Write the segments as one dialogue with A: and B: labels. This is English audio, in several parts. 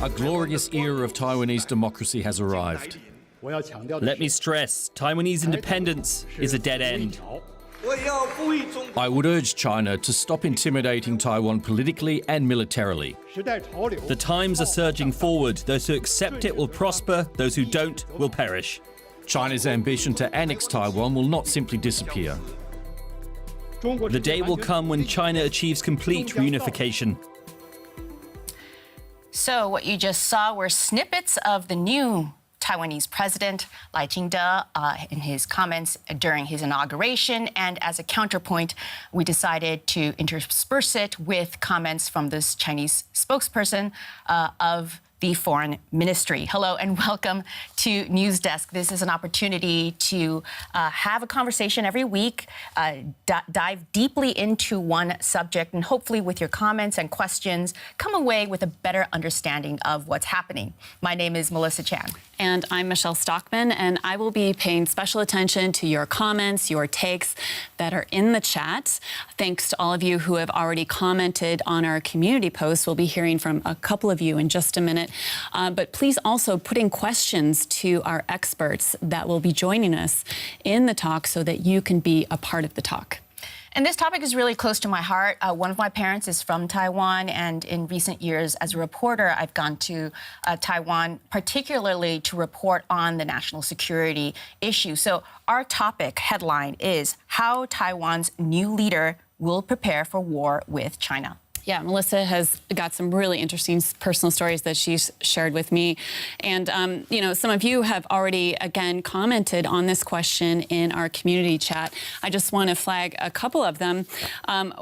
A: A glorious era of Taiwanese democracy has arrived.
B: Let me stress, Taiwanese independence is a dead end.
A: I would urge China to stop intimidating Taiwan politically and militarily.
B: The times are surging forward. Those who accept it will prosper, those who don't will perish.
A: China's ambition to annex Taiwan will not simply disappear.
B: The day will come when China achieves complete reunification.
C: So what you just saw were snippets of the new Taiwanese president, Lai Ching-te, in his comments during his inauguration. And as a counterpoint, we decided to intersperse it with comments from this Chinese spokesperson of the Foreign Ministry. Hello and welcome to News Desk. This is an opportunity to have a conversation every week, dive deeply into one subject, and hopefully with your comments and questions, come away with a better understanding of what's happening. My name is Melissa Chan.
D: And I'm Michelle Stockman, and I will be paying special attention to your comments, your takes that are in the chat. Thanks to all of you who have already commented on our community post. We'll be hearing from a couple of you in just a minute. But please also put in questions to our experts that will be joining us in the talk so that you can be a part of the talk.
C: And this topic is really close to my heart. One of my parents is from Taiwan, and in recent years, as a reporter, I've gone to Taiwan, particularly to report on the national security issue. So our topic headline is how Taiwan's new leader will prepare for war with China.
D: Yeah, Melissa has got some really interesting personal stories that she's shared with me. And, you know, some of you have already, again, commented on this question in our community chat. I just want to flag a couple of them.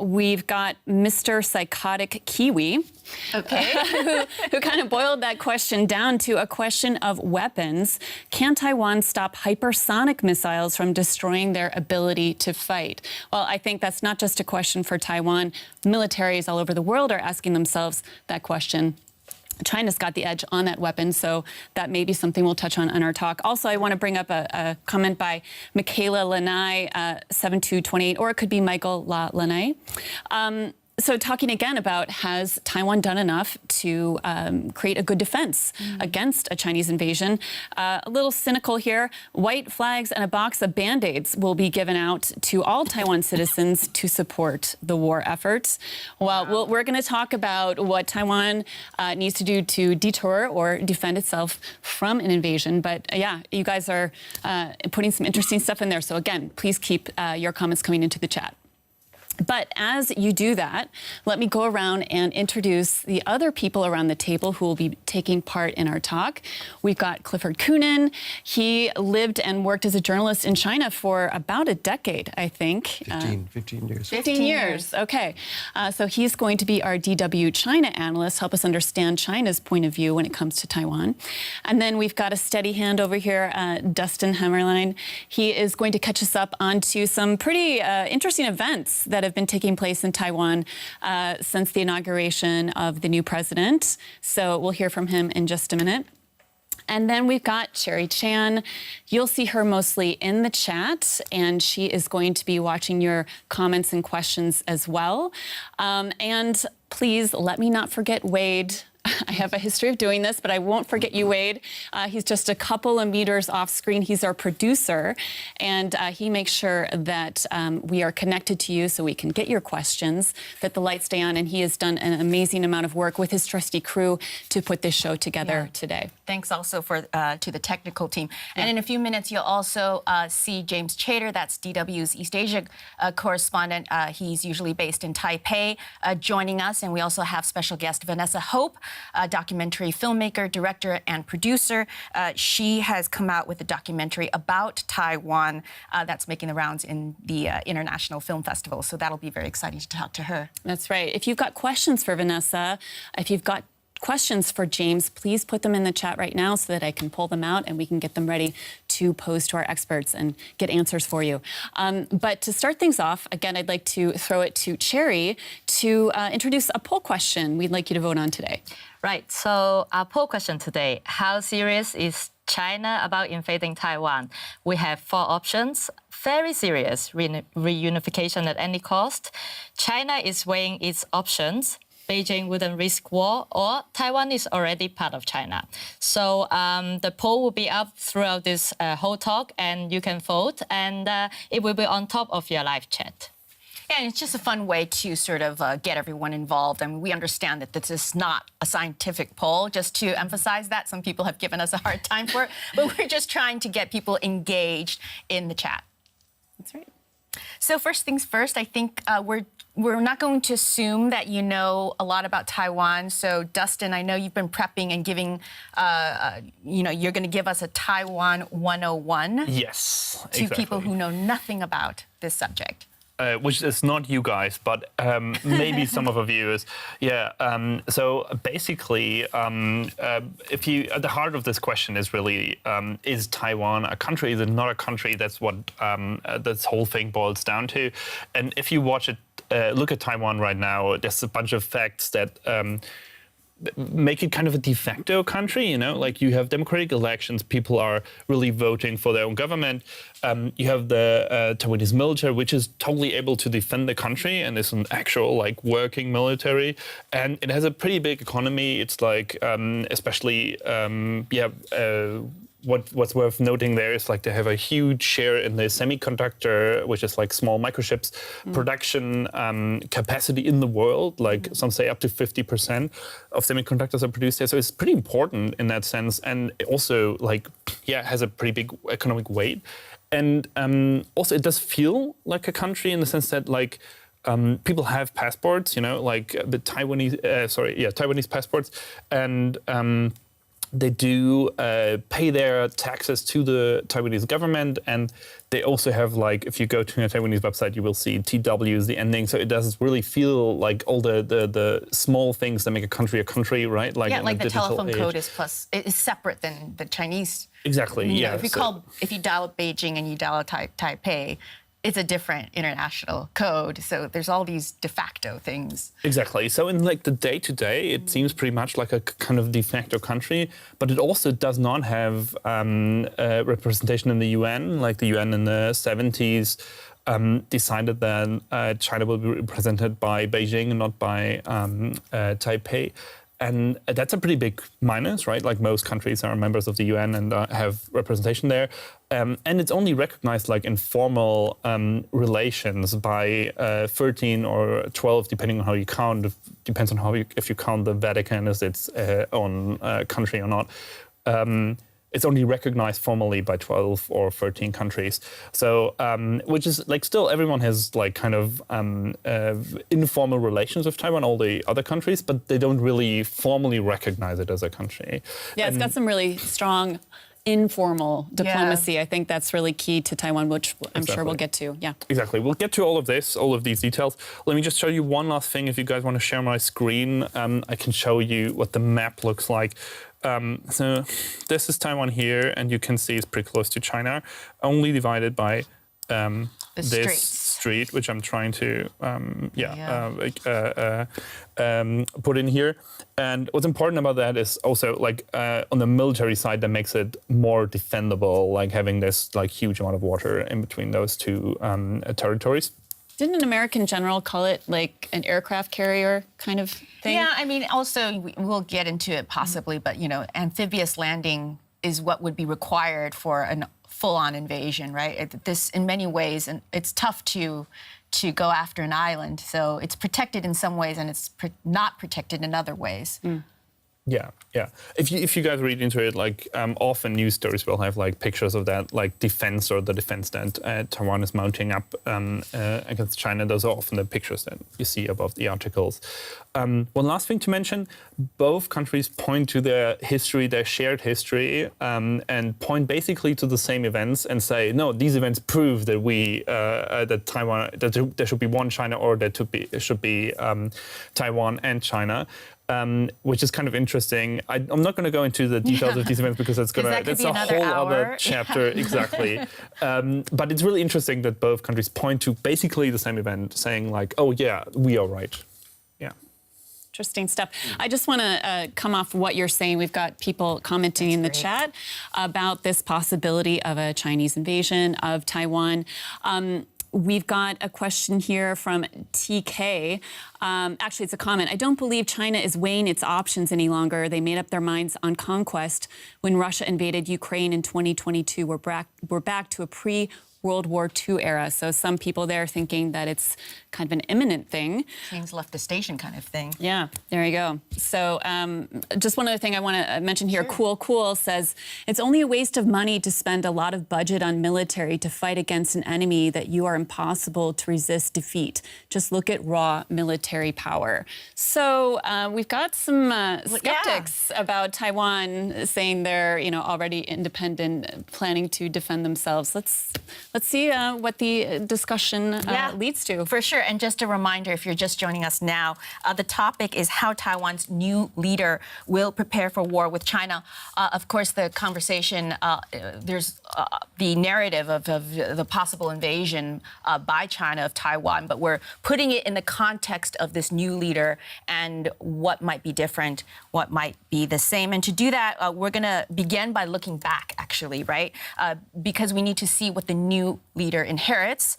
D: We've got Mr. Psychotic Kiwi,
C: okay,
D: who kind of boiled that question down to a question of weapons. Can Taiwan stop hypersonic missiles from destroying their ability to fight? Well, I think that's not just a question for Taiwan. Militaries all over the world are asking themselves that question. China's got the edge on that weapon, so that may be something we'll touch on in our talk. Also, I want to bring up a comment by Michaela Lanai, 7228, or it could be Michael La Lanai. So talking again about, has Taiwan done enough to create a good defense against a Chinese invasion? A little cynical here. White flags and a box of Band-Aids will be given out to all Taiwan citizens to support the war efforts. Well, we're going to talk about what Taiwan needs to do to deter or defend itself from an invasion. But yeah, you guys are putting some interesting stuff in there. So again, please keep your comments coming into the chat. But as you do that, let me go around and introduce the other people around the table who will be taking part in our talk. We've got Clifford Coonan. He lived and worked as a journalist in China for about a decade, I think.
E: 15 years.
D: 15 years, okay. So he's going to be our DW China analyst, help us understand China's point of view when it comes to Taiwan. And then we've got a steady hand over here, Dustin Hammerlein. He is going to catch us up onto some pretty interesting events that have been taking place in Taiwan since the inauguration of the new president. So we'll hear from him in just a minute. And then we've got Cherry Chan. You'll see her mostly in the chat, and she is going to be watching your comments and questions as well. And please let me not forget Wade. I have a history of doing this, but I won't forget you, Wade. He's just a couple of meters off screen. He's our producer, and he makes sure that we are connected to you so we can get your questions, that the lights stay on, and he has done an amazing amount of work with his trusty crew to put this show together today.
C: Thanks also to the technical team. And in a few minutes, you'll also see James Chater, that's DW's East Asia correspondent. He's usually based in Taipei, joining us. And we also have special guest Vanessa Hope, documentary filmmaker, director, and producer. She has come out with a documentary about Taiwan that's making the rounds in the International Film Festival. So that'll be very exciting to talk to her.
D: That's right. If you've got questions for Vanessa, if you've got questions for James, please put them in the chat right now so that I can pull them out and we can get them ready to pose to our experts and get answers for you. But to start things off, again, I'd like to throw it to Cherry to introduce a poll question we'd like you to vote on today.
F: Right, so our poll question today, how serious is China about invading Taiwan? We have 4 options. Very serious, reunification at any cost. China is weighing its options. Beijing wouldn't risk war, or Taiwan is already part of China. So the poll will be up throughout this whole talk, and you can vote, and it will be on top of your live chat.
C: Yeah, and it's just a fun way to sort of get everyone involved. I mean, we understand that this is not a scientific poll, just to emphasize that. Some people have given us a hard time for it, but we're just trying to get people engaged in the chat.
D: That's right.
C: So first things first, I think we're not going to assume that you know a lot about Taiwan. So Dustin, I know you've been prepping and giving, you're going to give us a Taiwan 101.
E: Yes,
C: to
E: exactly.
C: people who know nothing about this subject.
E: Which is not you guys, but maybe some of our viewers. Yeah. So basically, if you at the heart of this question is really: is Taiwan a country? Is it not a country? That's what this whole thing boils down to. And if you watch it, look at Taiwan right now, there's a bunch of facts that make it kind of a de facto country, you know, like you have democratic elections, people are really voting for their own government. You have the Taiwanese military, which is totally able to defend the country and is an actual like working military. And it has a pretty big economy. It's like, especially, what's worth noting there is like they have a huge share in the semiconductor, which is like small microchips production capacity in the world. Like some say up to 50% of semiconductors are produced there. So it's pretty important in that sense. And it also like, has a pretty big economic weight. And also it does feel like a country in the sense that like, people have passports, you know, like the Taiwanese passports. And they do pay their taxes to the Taiwanese government, and they also have like, if you go to a Taiwanese website, you will see TW is the ending. So it does really feel like all the small things that make a country, right? Like
C: yeah, like the telephone
E: age.
C: code is separate than the Chinese.
E: Exactly.
C: You know,
E: Yeah.
C: if you dial up Beijing and you dial up Taipei, it's a different international code. So there's all these de facto things.
E: Exactly. So in like the day-to-day, it seems pretty much like a kind of de facto country, but it also does not have representation in the UN. Like the UN in the 70s decided that China will be represented by Beijing and not by Taipei. And that's a pretty big minus, right? Like most countries are members of the UN and have representation there. And it's only recognized like in formal relations by 13 or 12, depending on how you count. It depends on if you count the Vatican as its own country or not. It's only recognized formally by 12 or 13 countries. So, which is like still everyone has like kind of informal relations with Taiwan, all the other countries, but they don't really formally recognize it as a country.
D: Yeah, it's got some really strong informal diplomacy.
C: Yeah.
D: I think that's really key to Taiwan, which I'm sure we'll get to. Yeah.
E: Exactly. We'll get to all of these details. Let me just show you one last thing. If you guys want to share my screen, I can show you what the map looks like. So this is Taiwan here, and you can see it's pretty close to China, only divided by this street, which I'm trying to put in here. And what's important about that is also like on the military side, that makes it more defendable, like having this like huge amount of water in between those two territories.
D: Didn't an American general call it like an aircraft carrier kind of thing?
C: Yeah, I mean, also we'll get into it possibly, but you know, amphibious landing is what would be required for a full-on invasion, right? This, in many ways, and it's tough to go after an island. So it's protected in some ways, and it's not protected in other ways.
E: Yeah. If you guys read into it, like often news stories will have like pictures of that, like defense or the defense that Taiwan is mounting up against China. Those are often the pictures that you see above the articles. One last thing to mention: both countries point to their history, their shared history, and point basically to the same events and say, no, these events prove that that Taiwan, that there should be one China, or there should be Taiwan and China. Which is kind of interesting. I'm not going to go into the details of these events because that's a whole other chapter. Exactly. But it's really interesting that both countries point to basically the same event, saying like, "Oh yeah, we are right." Yeah.
D: Interesting stuff. I just want to come off what you're saying. We've got people commenting in the chat about this possibility of a Chinese invasion of Taiwan. We've got a question here from TK. Actually, it's a comment. I don't believe China is weighing its options any longer. They made up their minds on conquest when Russia invaded Ukraine in 2022. We're back to a pre-World War II era. So some people there thinking that it's kind of an imminent thing.
C: Trains left the station kind of thing.
D: Yeah, there you go. So just one other thing I want to mention here. Sure. Cool says, it's only a waste of money to spend a lot of budget on military to fight against an enemy that you are impossible to resist defeat. Just look at raw military power. So we've got some skeptics about Taiwan saying they're already independent, planning to defend themselves. Let's see what the discussion leads to.
C: For sure. And just a reminder, if you're just joining us now, the topic is how Taiwan's new leader will prepare for war with China. Of course, the conversation, there's the narrative of the possible invasion by China of Taiwan, but we're putting it in the context of this new leader and what might be different, what might be the same. And to do that, we're going to begin by looking back, actually, right? Because we need to see what the new leader inherits.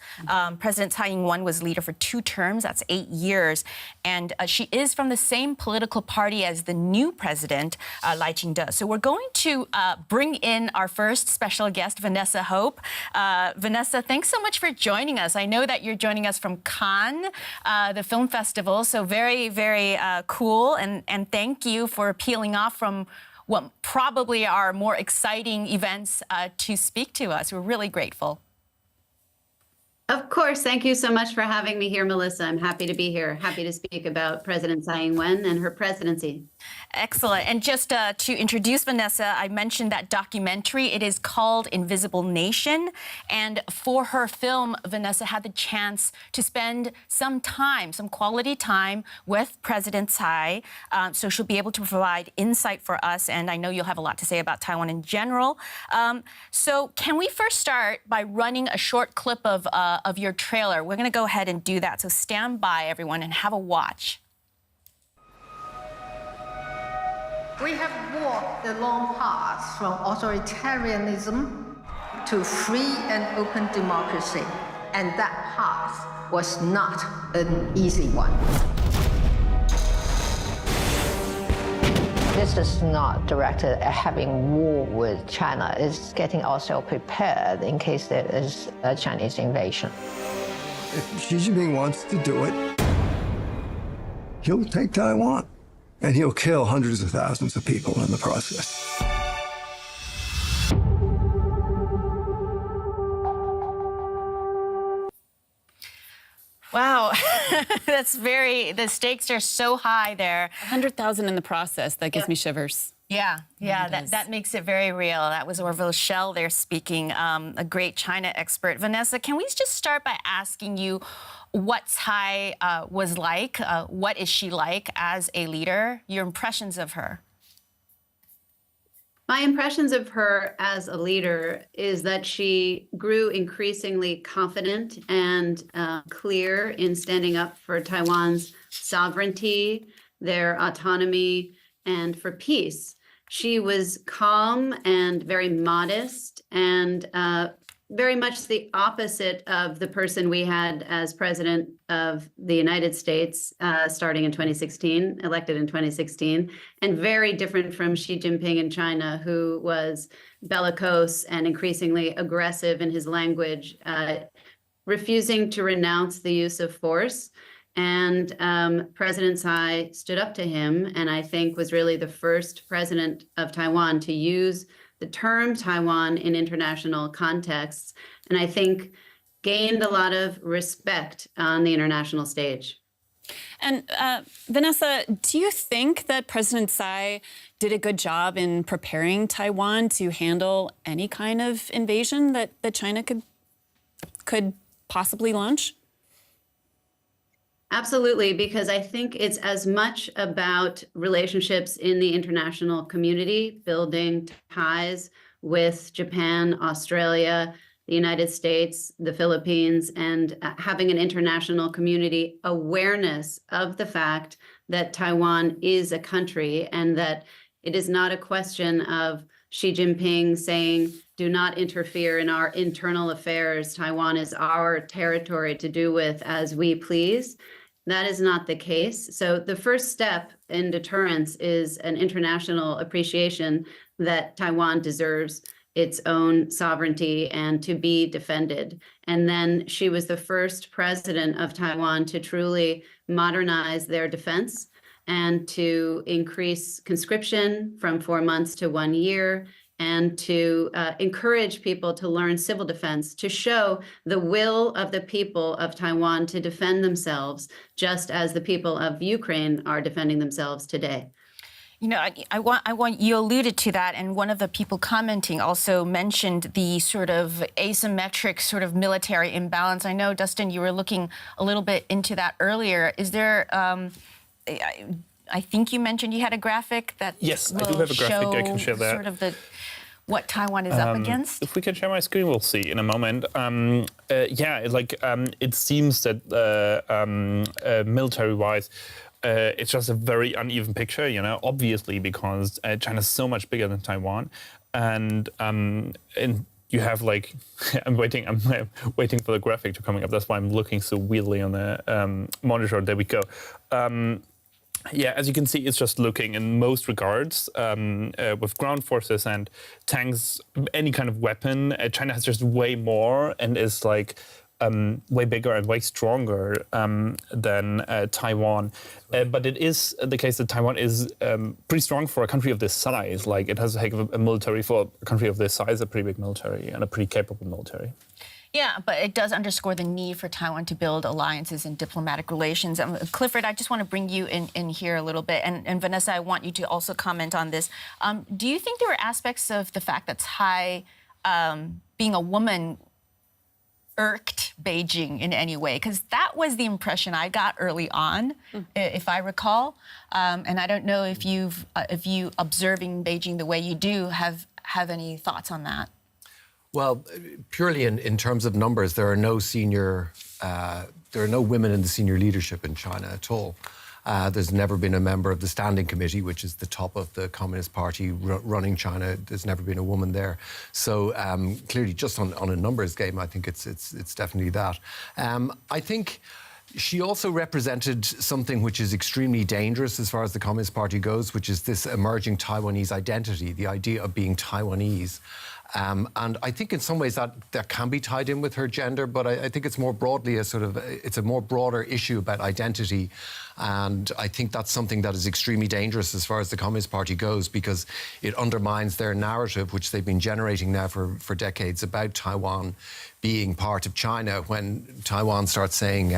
C: President Tsai Ing-wen was leader for 2 terms, that's 8 years. And she is from the same political party as the new president, Lai Ching-te. So we're going to bring in our first special guest, Vanessa Hope. Vanessa, thanks so much for joining us. I know that you're joining us from Cannes, the film festival, so very, very cool. And thank you for peeling off from what probably are more exciting events to speak to us. We're really grateful.
G: Of course. Thank you so much for having me here, Melissa. I'm happy to be here. Happy to speak about President Tsai Ing-wen and her presidency.
C: Excellent. And just to introduce Vanessa, I mentioned that documentary. It is called Invisible Nation. And for her film, Vanessa had the chance to spend some time, some quality time with President Tsai. So she'll be able to provide insight for us. And I know you'll have a lot to say about Taiwan in general. So can we first start by running a short clip of your trailer? We're going to go ahead and do that. So stand by, everyone, and have a watch.
H: We have walked the long path from authoritarianism to free and open democracy, and that path was not an easy one.
I: This is not directed at having war with China. It's getting ourselves prepared in case there is a Chinese invasion.
J: If Xi Jinping wants to do it, he'll take Taiwan. And he'll kill hundreds of thousands of people in the process.
C: Wow, that's the stakes are so high there.
D: 100,000 in the process, that gives me shivers.
C: Yeah, that makes it very real. That was Orville Schell there speaking, a great China expert. Vanessa, can we just start by asking you what Tsai was like? What is she like as a leader? Your impressions of her?
G: My impressions of her as a leader is that she grew increasingly confident and clear in standing up for Taiwan's sovereignty, their autonomy, and for peace. She was calm and very modest and very much the opposite of the person we had as president of the United States starting in 2016, elected in 2016, and very different from Xi Jinping in China, who was bellicose and increasingly aggressive in his language, refusing to renounce the use of force. And President Tsai stood up to him, and I think was really the first president of Taiwan to use the term Taiwan in international contexts, and I think gained a lot of respect on the international stage.
D: And Vanessa, do you think that President Tsai did a good job in preparing Taiwan to handle any kind of invasion that China could possibly launch?
G: Absolutely, because I think it's as much about relationships in the international community, building ties with Japan, Australia, the United States, the Philippines, and having an international community awareness of the fact that Taiwan is a country and that it is not a question of Xi Jinping saying, do not interfere in our internal affairs. Taiwan is our territory to do with as we please. That is not the case. So the first step in deterrence is an international appreciation that Taiwan deserves its own sovereignty and to be defended. And then she was the first president of Taiwan to truly modernize their defense and to increase conscription from 4 months to 1 year, and to encourage people to learn civil defense, to show the will of the people of Taiwan to defend themselves, just as the people of Ukraine are defending themselves today.
C: You know, I want you alluded to that, and one of the people commenting also mentioned the sort of asymmetric sort of military imbalance. I know, Dustin, you were looking a little bit into that earlier. Is there? I think you mentioned you had a graphic that
E: yes, I do have a graphic. I can share that.
C: Sort of what Taiwan is up against.
E: If we can share my screen, we'll see in a moment. It seems that military-wise, it's just a very uneven picture, you know, obviously because China's so much bigger than Taiwan, and you have like, I'm waiting for the graphic to coming up. That's why I'm looking so weirdly on the monitor. There we go. Yeah, as you can see, it's just looking in most regards with ground forces and tanks, any kind of weapon. China has just way more and is like way bigger and way stronger than Taiwan. But it is the case that Taiwan is pretty strong for a country of this size. Like, it has a heck of a military for a country of this size, a pretty big military and a pretty capable military.
C: Yeah, but it does underscore the need for Taiwan to build alliances and diplomatic relations. Clifford, I just want to bring you in here a little bit. And Vanessa, I want you to also comment on this. Do you think there were aspects of the fact that Tsai, being a woman, irked Beijing in any way? Because that was the impression I got early on, if I recall. And I don't know if you observing Beijing the way you do have any thoughts on that.
K: Well, purely in terms of numbers, there are no women in the senior leadership in China at all. There's never been a member of the Standing Committee, which is the top of the Communist Party running China. There's never been a woman there. So clearly, just on a numbers game, I think it's definitely that. I think she also represented something which is extremely dangerous as far as the Communist Party goes, which is this emerging Taiwanese identity, the idea of being Taiwanese. And I think in some ways that can be tied in with her gender, but I think it's more broadly it's a more broader issue about identity. And I think that's something that is extremely dangerous as far as the Communist Party goes, because it undermines their narrative, which they've been generating now for decades, about Taiwan being part of China, when Taiwan starts saying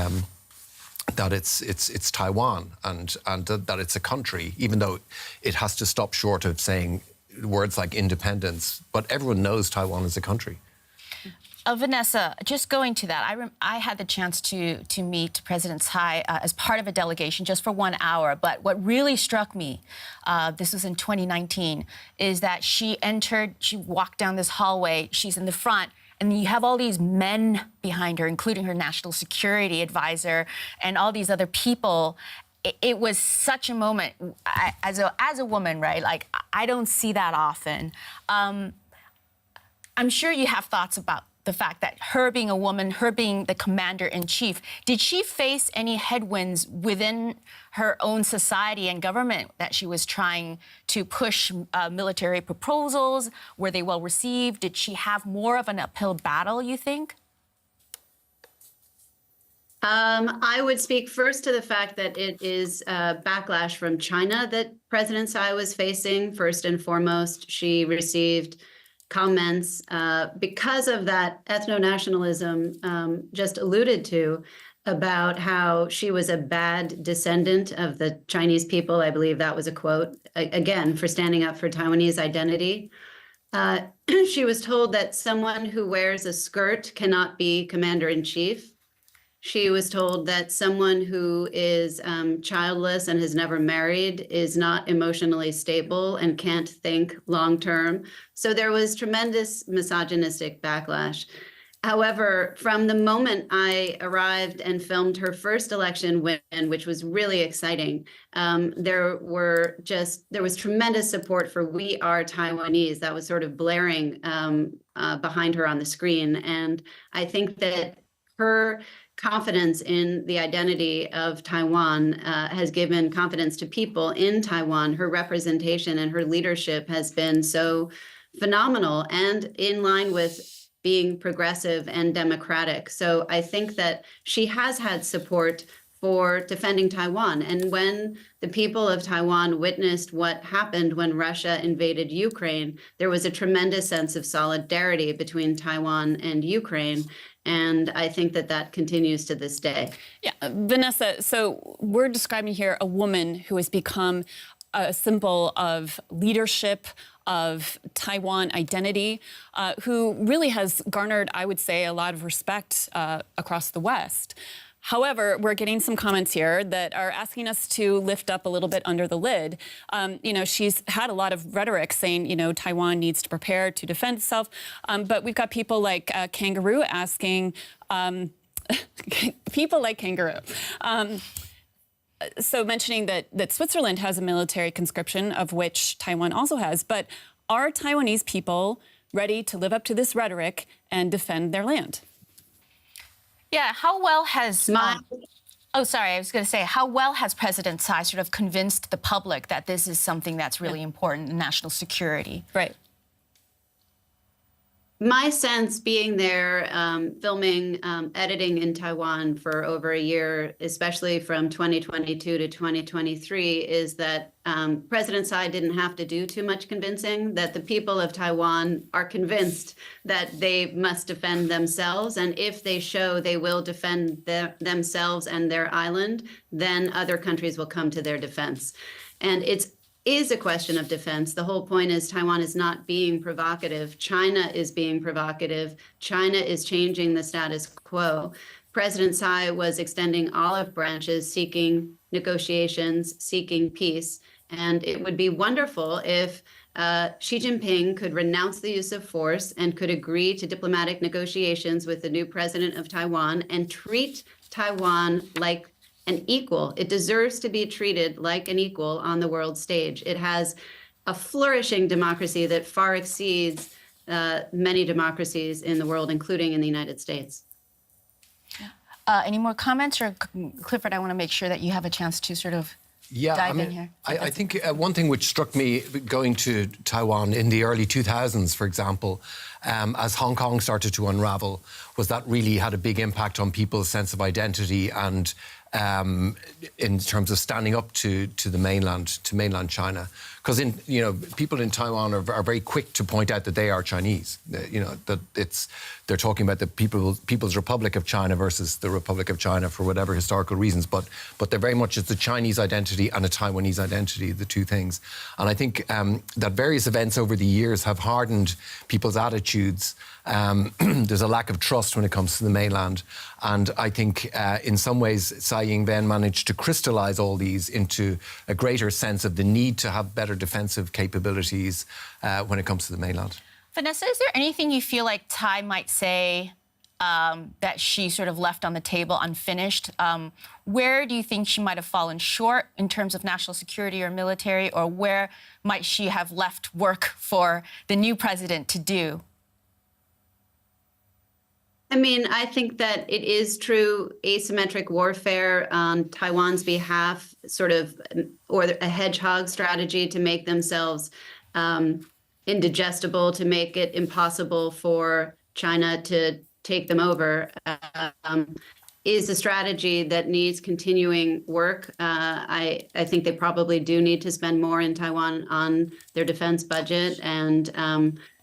K: that it's Taiwan and that it's a country, even though it has to stop short of saying words like independence, but everyone knows Taiwan is a country.
C: Vanessa, just going to that, I had the chance to meet President Tsai as part of a delegation just for 1 hour. But what really struck me, this was in 2019, is that she walked down this hallway, she's in the front, and you have all these men behind her, including her national security advisor and all these other people. It was such a moment, as a woman, right? Like, I don't see that often. I'm sure you have thoughts about the fact that her being a woman, her being the commander-in-chief, did she face any headwinds within her own society and government that she was trying to push military proposals? Were they well received? Did she have more of an uphill battle, you think?
G: I would speak first to the fact that it is a backlash from China that President Tsai was facing. First and foremost, she received comments because of that ethno-nationalism just alluded to, about how she was a bad descendant of the Chinese people. I believe that was a quote, again, for standing up for Taiwanese identity. She was told that someone who wears a skirt cannot be commander-in-chief. She was told that someone who is childless and has never married is not emotionally stable and can't think long term. So there was tremendous misogynistic backlash. However, from the moment I arrived and filmed her first election win, which was really exciting, there was tremendous support for "We Are Taiwanese." That was sort of blaring behind her on the screen, and I think that her confidence in the identity of Taiwan has given confidence to people in Taiwan. Her representation and her leadership has been so phenomenal and in line with being progressive and democratic. So I think that she has had support for defending Taiwan. And when the people of Taiwan witnessed what happened when Russia invaded Ukraine, there was a tremendous sense of solidarity between Taiwan and Ukraine. And I think that that continues to this day.
D: Yeah, Vanessa, so we're describing here a woman who has become a symbol of leadership, of Taiwan identity, who really has garnered, I would say, a lot of respect across the West. However, we're getting some comments here that are asking us to lift up a little bit under the lid. She's had a lot of rhetoric saying, Taiwan needs to prepare to defend itself. But we've got people like Kangaroo asking, so mentioning that Switzerland has a military conscription, of which Taiwan also has. But are Taiwanese people ready to live up to this rhetoric and defend their land?
C: Yeah, how well has... I was going to say, how well has President Tsai sort of convinced the public that this is something that's really important in national security?
D: Right.
G: My sense, being there, filming, editing in Taiwan for over a year, especially from 2022 to 2023, is that President Tsai didn't have to do too much convincing, that the people of Taiwan are convinced that they must defend themselves. And if they show they will defend themselves and their island, then other countries will come to their defense. And it's is a question of defense. The whole point is Taiwan is not being provocative. China is being provocative. China is changing the status quo. President Tsai was extending olive branches, seeking negotiations, seeking peace. And it would be wonderful if Xi Jinping could renounce the use of force and could agree to diplomatic negotiations with the new president of Taiwan and treat Taiwan like an equal. It deserves to be treated like an equal on the world stage. It has a flourishing democracy that far exceeds many democracies in the world, including in the United States.
C: Any more comments? Or Clifford, I want to make sure that you have a chance to sort of dive in here.
K: I think one thing which struck me going to Taiwan in the early 2000s, for example, as Hong Kong started to unravel, was that really had a big impact on people's sense of identity and in terms of standing up to the mainland China, because people in Taiwan are very quick to point out that they are Chinese. That they're talking about the People's Republic of China versus the Republic of China for whatever historical reasons, but they're very much it's a Chinese identity and a Taiwanese identity, the two things. And I think that various events over the years have hardened people's attitudes. There's a lack of trust when it comes to the mainland, and I think in some ways Tsai Ing-wen managed to crystallize all these into a greater sense of the need to have better defensive capabilities when it comes to the mainland.
C: Vanessa, is there anything you feel like Tsai might say that she sort of left on the table unfinished? Where do you think she might have fallen short in terms of national security or military, or where might she have left work for the new president to do?
G: I mean, I think that it is true asymmetric warfare on Taiwan's behalf, or a hedgehog strategy to make themselves indigestible, to make it impossible for China to take them over, is a strategy that needs continuing work. I think they probably do need to spend more in Taiwan on their defense budget. And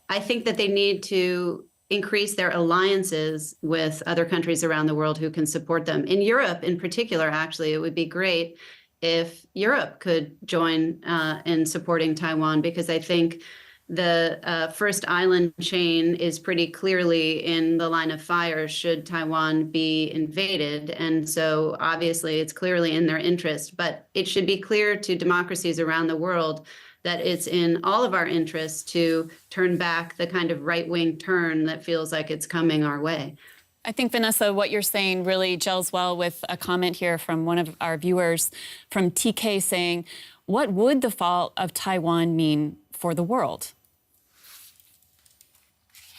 G: I think that they need to increase their alliances with other countries around the world who can support them. In Europe, in particular, actually, it would be great if Europe could join in supporting Taiwan, because I think the first island chain is pretty clearly in the line of fire should Taiwan be invaded. And so obviously it's clearly in their interest, but it should be clear to democracies around the world that it's in all of our interests to turn back the kind of right-wing turn that feels like it's coming our way.
D: I think, Vanessa, what you're saying really gels well with a comment here from one of our viewers from TK saying, what would the fall of Taiwan mean for the world?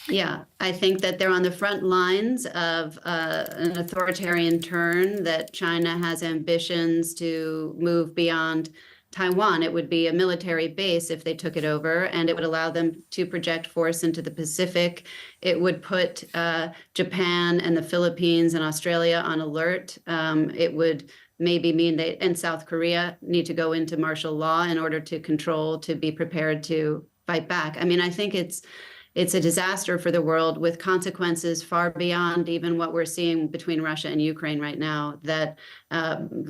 G: Yeah, I think that they're on the front lines of an authoritarian turn, that China has ambitions to move beyond Taiwan. It would be a military base if they took it over, and it would allow them to project force into the Pacific. It would put Japan and the Philippines and Australia on alert. It would maybe mean they and South Korea need to go into martial law in order to control, to be prepared to fight back. I mean, I think it's a disaster for the world with consequences far beyond even what we're seeing between Russia and Ukraine right now, that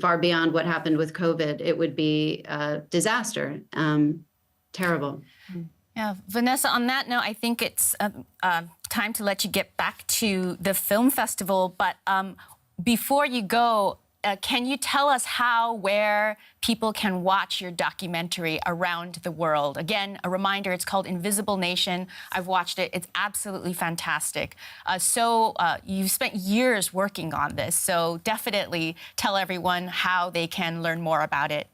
G: far beyond what happened with COVID. It would be a disaster. Terrible.
C: Yeah, Vanessa, on that note, I think it's time to let you get back to the film festival. But before you go, can you tell us how, where people can watch your documentary around the world? Again, a reminder, it's called Invisible Nation. I've watched it. It's absolutely fantastic. So you've spent years working on this, so definitely tell everyone how they can learn more about it.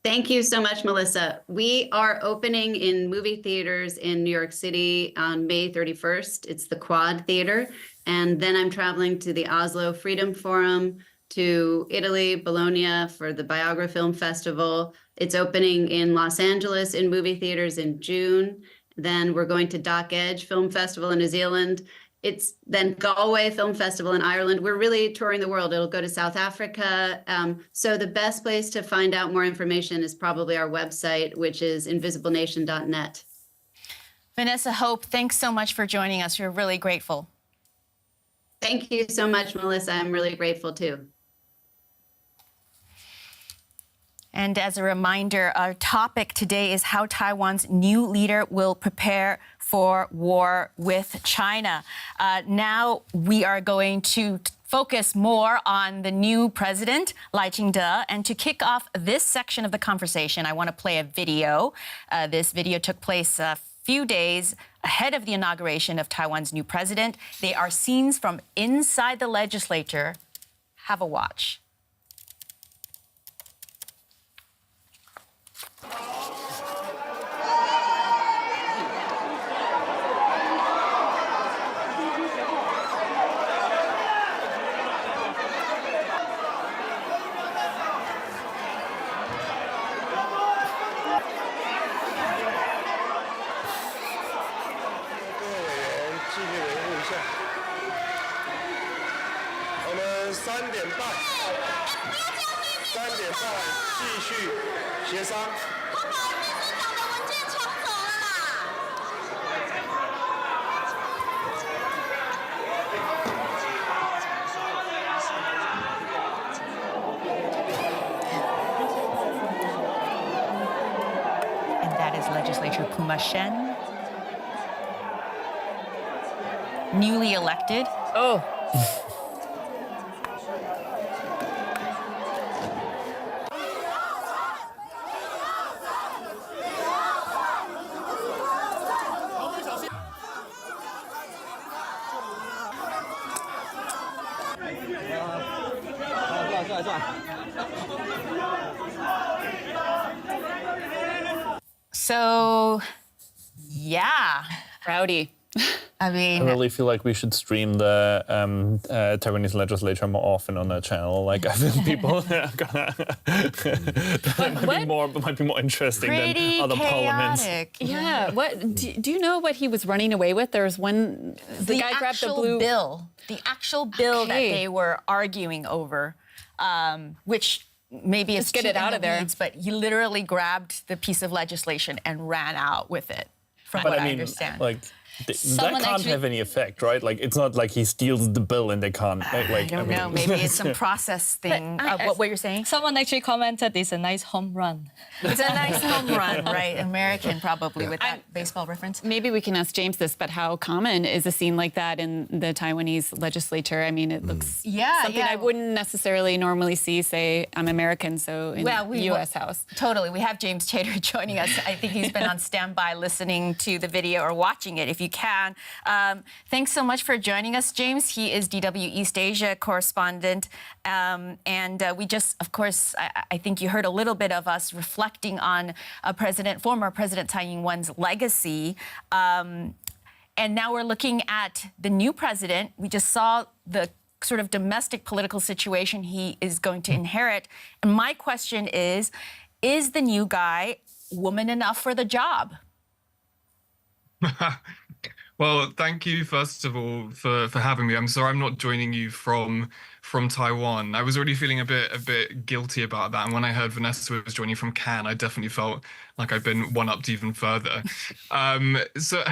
G: Thank you so much, Melissa. We are opening in movie theaters in New York City on May 31st. It's the Quad Theater. And then I'm traveling to the Oslo Freedom Forum, to Italy, Bologna for the Biogra Film Festival. It's opening in Los Angeles in movie theaters in June. Then we're going to Dock Edge Film Festival in New Zealand. It's then Galway Film Festival in Ireland. We're really touring the world. It'll go to South Africa. So the best place to find out more information is probably our website, which is invisiblenation.net.
C: Vanessa Hope, thanks so much for joining us. We're really grateful.
G: Thank you so much, Melissa. I'm really grateful too.
C: And as a reminder, our topic today is how Taiwan's new leader will prepare for war with China. Now we are going to focus more on the new president, Lai Ching-te. And to kick off this section of the conversation, I want to play a video. This video took place a few days ahead of the inauguration of Taiwan's new president. They are scenes from inside the legislature. Have a watch. Legislature Puma Shen, newly elected.
D: Oh.
C: So, yeah.
D: Rowdy.
C: I mean,
E: I really feel like we should stream the Taiwanese legislature more often on that channel. Like, I think people might be more interesting
C: pretty
E: than other parliaments.
D: Yeah. What do you know what he was running away with? There was one. The guy grabbed the blue
C: bill. The actual bill that they were arguing over, which. Maybe it's
D: get it out of there.
C: Weeds, but he literally grabbed the piece of legislation and ran out with it, from what I understand.
E: Like, that can't have any effect, right? Like, it's not like he steals the bill and they can't. Like,
C: I don't know. Maybe it's some process thing. What you're saying?
F: Someone actually commented it's a nice home run.
C: It's a nice home run, right? American, probably, with that baseball reference.
D: Maybe we can ask James this, but how common is a scene like that in the Taiwanese legislature? I mean, it looks something I wouldn't necessarily normally see, say, I'm American, so in the U.S. House.
C: Totally. We have James Chater joining us. I think he's been on standby listening to the video or watching it, if you can. Thanks so much for joining us, James. He is DW East Asia correspondent. And we just, of course, I think you heard a little bit of us reflecting on former President Tsai Ing-wen's legacy. And now we're looking at the new president. We just saw the sort of domestic political situation he is going to inherit. And my question is the new guy woman enough for the job?
L: Well, thank you, first of all, for having me. I'm sorry I'm not joining you from Taiwan. I was already feeling a bit guilty about that. And when I heard Vanessa was joining from Cannes, I definitely felt like I've been one-upped even further. So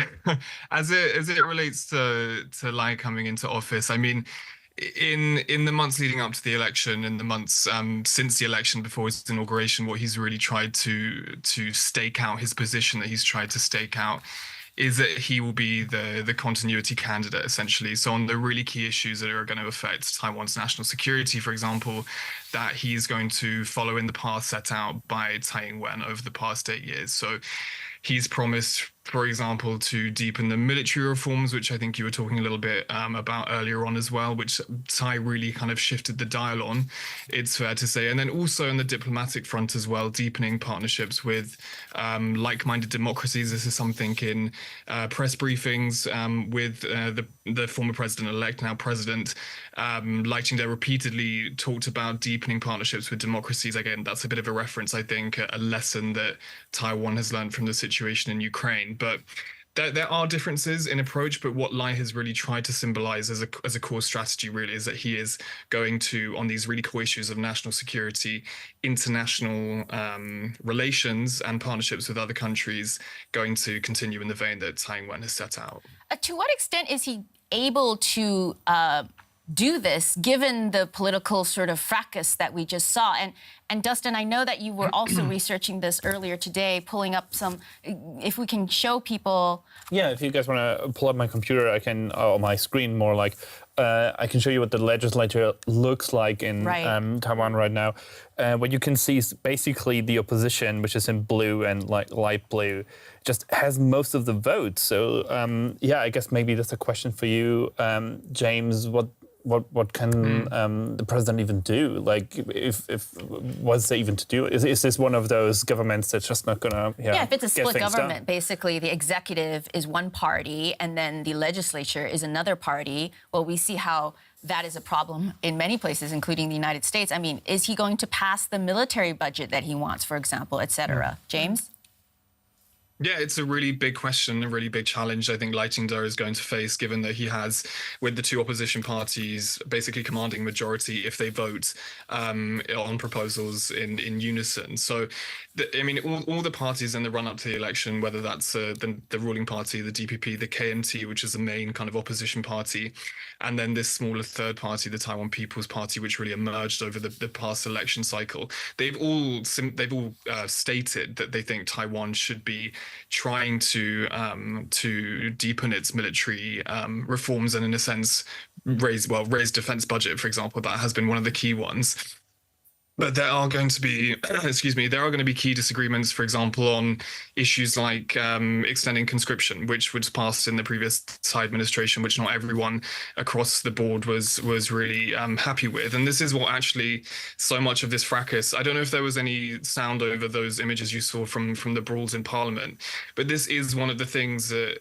L: as it relates to Lai coming into office, I mean, in the months leading up to the election, in the months since the election before his inauguration, what he's really tried to stake out, his position that he's tried to stake out, is that he will be the continuity candidate, essentially. So on the really key issues that are going to affect Taiwan's national security, for example, that he's going to follow in the path set out by Tsai Ing-wen over the past 8 years. So he's promised, for example, to deepen the military reforms, which I think you were talking a little bit about earlier on as well, which Tsai really kind of shifted the dial on, it's fair to say. And then also on the diplomatic front as well, deepening partnerships with like-minded democracies. This is something in press briefings with the former president-elect, now president, Lai Ching-te repeatedly talked about deepening partnerships with democracies. Again, that's a bit of a reference, I think, a lesson that Taiwan has learned from the situation in Ukraine. But there are differences in approach, but what Lai has really tried to symbolize as a core strategy really is that he is going to, on these really core issues of national security, international relations and partnerships with other countries, going to continue in the vein that Tsai Ing-wen has set out.
C: To what extent is he able to do this, given the political sort of fracas that we just saw? And Dustin, I know that you were also researching this earlier today, pulling up some, if we can show people.
E: Yeah, if you guys want to pull up my computer, I can, or my screen more like, I can show you what the legislature looks like in Taiwan right now. What you can see is basically the opposition, which is in blue and like light blue, just has most of the votes. So yeah, I guess maybe that's a question for you, James. What can the president even do? Like, if what's there even to do? Is this one of those governments that's just not gonna? Yeah,
C: if it's a split government, basically the executive is one party and then the legislature is another party. Well, we see how that is a problem in many places, including the United States. I mean, is he going to pass the military budget that he wants, for example, et cetera? James?
L: Yeah, it's a really big question, a really big challenge I think LaiChing-te is going to face, given that he has, with the two opposition parties, basically commanding majority if they vote on proposals in unison. So, I mean, all the parties in the run-up to the election, whether that's the ruling party, the DPP, the KMT, which is the main kind of opposition party, and then this smaller third party, the Taiwan People's Party, which really emerged over the past election cycle, they've all stated that they think Taiwan should be trying to deepen its military reforms and, in a sense, raise defense budget, for example. That has been one of the key ones. But there are going to be, there are going to be key disagreements, for example, on issues like extending conscription, which was passed in the previous Tsai administration, which not everyone across the board was really happy with. And this is what actually so much of this fracas, I don't know if there was any sound over those images you saw from the brawls in Parliament, but this is one of the things that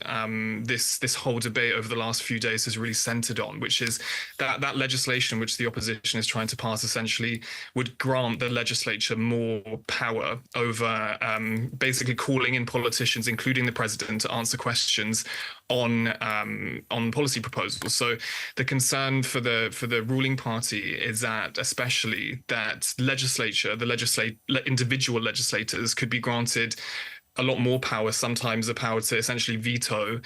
L: this whole debate over the last few days has really centered on, which is that legislation which the opposition is trying to pass essentially would grant the legislature more power over basically calling in politicians, including the president, to answer questions on policy proposals. So the concern for the ruling party is that, especially, that individual legislators could be granted a lot more power, sometimes the power to essentially veto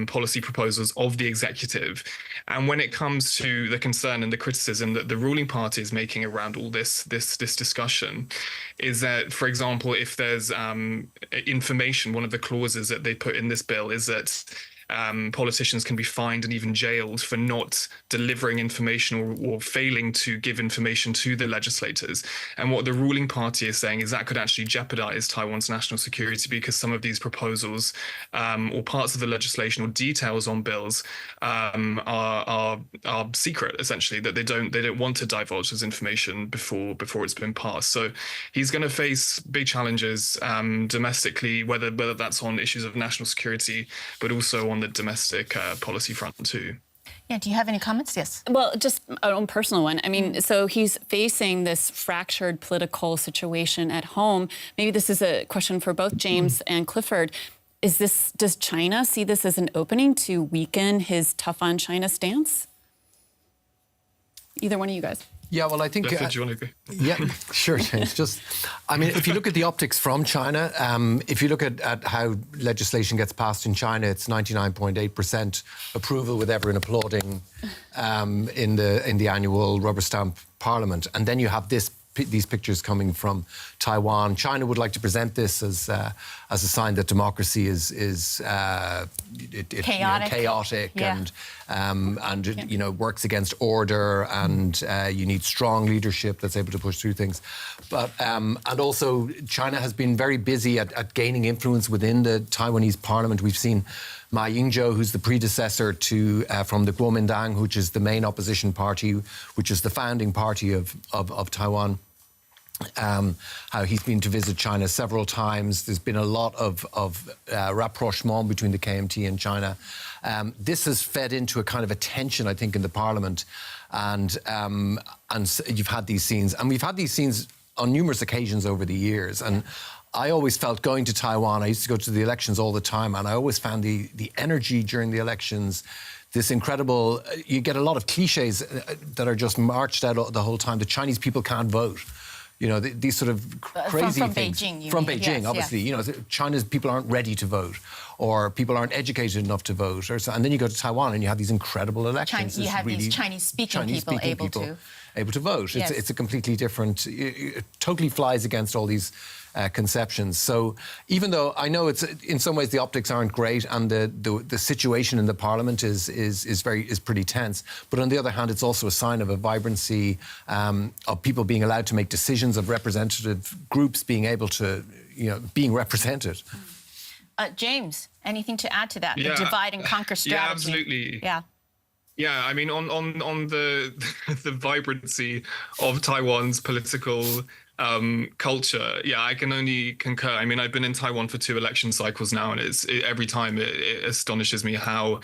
L: policy proposals of the executive. And when it comes to the concern and the criticism that the ruling party is making around all this discussion, is that, for example, if there's information, one of the clauses that they put in this bill is that politicians can be fined and even jailed for not delivering information or failing to give information to the legislators. And what the ruling party is saying is that could actually jeopardize Taiwan's national security, because some of these proposals or parts of the legislation or details on bills are secret, essentially, that they don't want to divulge this information before it's been passed. So he's going to face big challenges domestically, whether that's on issues of national security, but also on the domestic policy front too.
C: Yeah, do you have any comments? Yes.
D: Well, just an own personal one. I mean, so he's facing this fractured political situation at home. Maybe this is a question for both James and Clifford. Does China see this as an opening to weaken his tough on China stance? Either one of you guys.
K: Yeah, well, I think...
L: do you want to go?
K: Yeah, sure, James. Just, I mean, if you look at the optics from China, if you look at how legislation gets passed in China, it's 99.8% approval with everyone applauding in the annual rubber stamp parliament. And then you have these pictures coming from Taiwan. China would like to present this as a sign that democracy is chaotic and you know, works against order, and you need strong leadership that's able to push through things. But and also China has been very busy at gaining influence within the Taiwanese parliament. We've seen Ma Ying-jeou, who's the predecessor to from the Kuomintang, which is the main opposition party, which is the founding party of Taiwan. How he's been to visit China several times. There's been a lot of rapprochement between the KMT and China. This has fed into a kind of a tension, I think, in the parliament. And you've had these scenes. And we've had these scenes on numerous occasions over the years. And I always felt, going to Taiwan, I used to go to the elections all the time, and I always found the energy during the elections, this incredible, you get a lot of cliches that are just marched out the whole time. The Chinese people can't vote. You know, these sort of crazy
C: from
K: things.
C: Beijing,
K: From
C: mean.
K: Beijing,
C: Yes,
K: obviously.
C: yeah.
K: You know, China's people aren't ready to vote, or people aren't educated enough to vote. And then you go to Taiwan and you have these incredible elections.
C: You have these Chinese-speaking people
K: able to vote.
C: Yes.
K: It's a completely different, it totally flies against all these conceptions. So even though I know it's in some ways the optics aren't great, and the situation in the parliament is pretty tense, but on the other hand, it's also a sign of a vibrancy of people being allowed to make decisions, of representative groups being able to, you know, being represented.
C: James, anything to add to that?
L: Yeah,
C: the divide and conquer strategy.
L: Yeah, absolutely.
C: Yeah.
L: Yeah, I mean, on the the vibrancy of Taiwan's political culture, yeah, I can only concur. I mean, I've been in Taiwan for 2 election cycles now, and every time it astonishes me how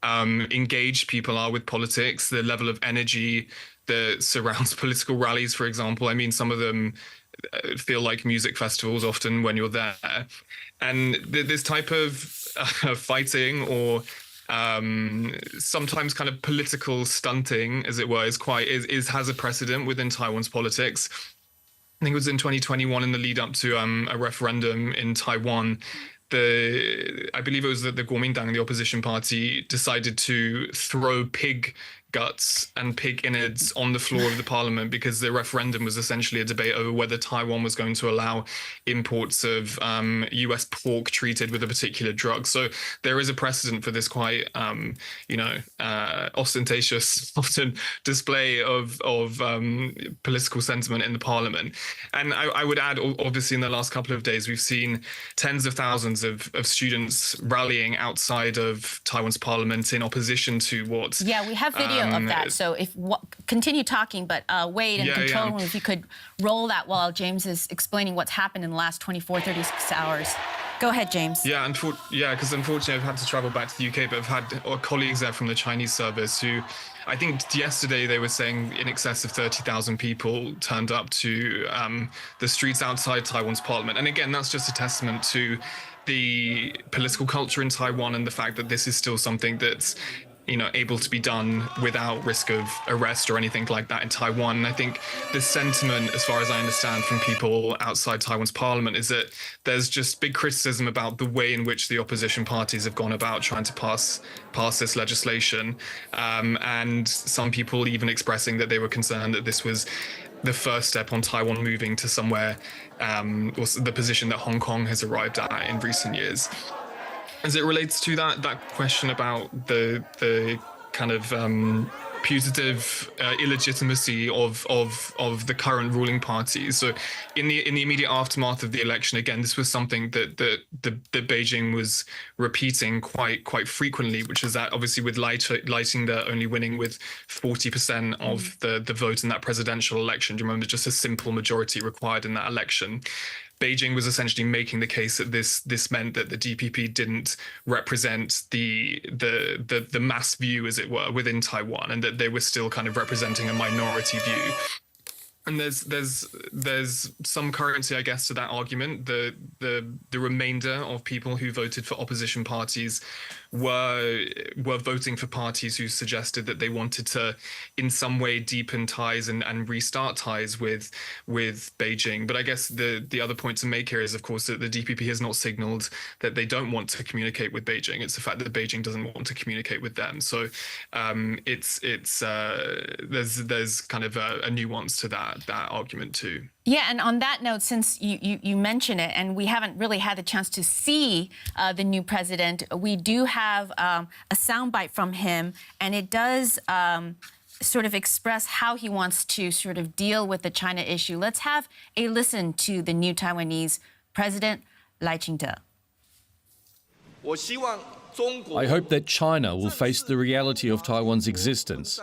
L: engaged people are with politics, the level of energy that surrounds political rallies, for example. I mean, some of them feel like music festivals often when you're there. And this type of fighting, or sometimes kind of political stunting, as it were, has a precedent within Taiwan's politics. I think it was in 2021, in the lead up to a referendum in Taiwan. I believe it was the Kuomintang, the opposition party, decided to throw pig guts and pig innards on the floor of the parliament, because the referendum was essentially a debate over whether Taiwan was going to allow imports of US pork treated with a particular drug. So there is a precedent for this quite, ostentatious, often display of political sentiment in the parliament. And I would add, obviously, in the last couple of days, we've seen tens of thousands of students rallying outside of Taiwan's parliament in opposition to what...
C: Yeah, we have video of that. So continue talking, but Wade and control room, if you could roll that while James is explaining what's happened in the last 24, 36 hours. Go ahead, James.
L: Yeah, because unfortunately I've had to travel back to the UK, but I've had colleagues there from the Chinese service who, I think yesterday they were saying in excess of 30,000 people turned up to the streets outside Taiwan's parliament. And again, that's just a testament to the political culture in Taiwan, and the fact that this is still something that's able to be done without risk of arrest or anything like that in Taiwan. And I think the sentiment, as far as I understand from people outside Taiwan's parliament, is that there's just big criticism about the way in which the opposition parties have gone about trying to pass this legislation. And some people even expressing that they were concerned that this was the first step on Taiwan moving to somewhere, or the position that Hong Kong has arrived at in recent years. As it relates to that question about the kind of putative illegitimacy of the current ruling parties. So in the immediate aftermath of the election, again, this was something that Beijing was repeating quite frequently, which is that obviously with Lai Ching-te only winning with 40% of the vote in that presidential election. Do you remember just a simple majority required in that election? Beijing was essentially making the case that this meant that the DPP didn't represent the mass view, as it were, within Taiwan, and that they were still kind of representing a minority view. And there's some currency, I guess, to that argument. The remainder of people who voted for opposition parties were voting for parties who suggested that they wanted to, in some way, deepen ties and restart ties with Beijing. But I guess the other point to make here is, of course, that the DPP has not signaled that they don't want to communicate with Beijing. It's the fact that Beijing doesn't want to communicate with them. So there's kind of a nuance to that argument too.
C: Yeah, and on that note, since you mention it, and we haven't really had the chance to see the new president, we do have a soundbite from him, and it does sort of express how he wants to sort of deal with the China issue. Let's have a listen to the new Taiwanese president, Lai Ching-te.
A: I hope that China will face the reality of Taiwan's existence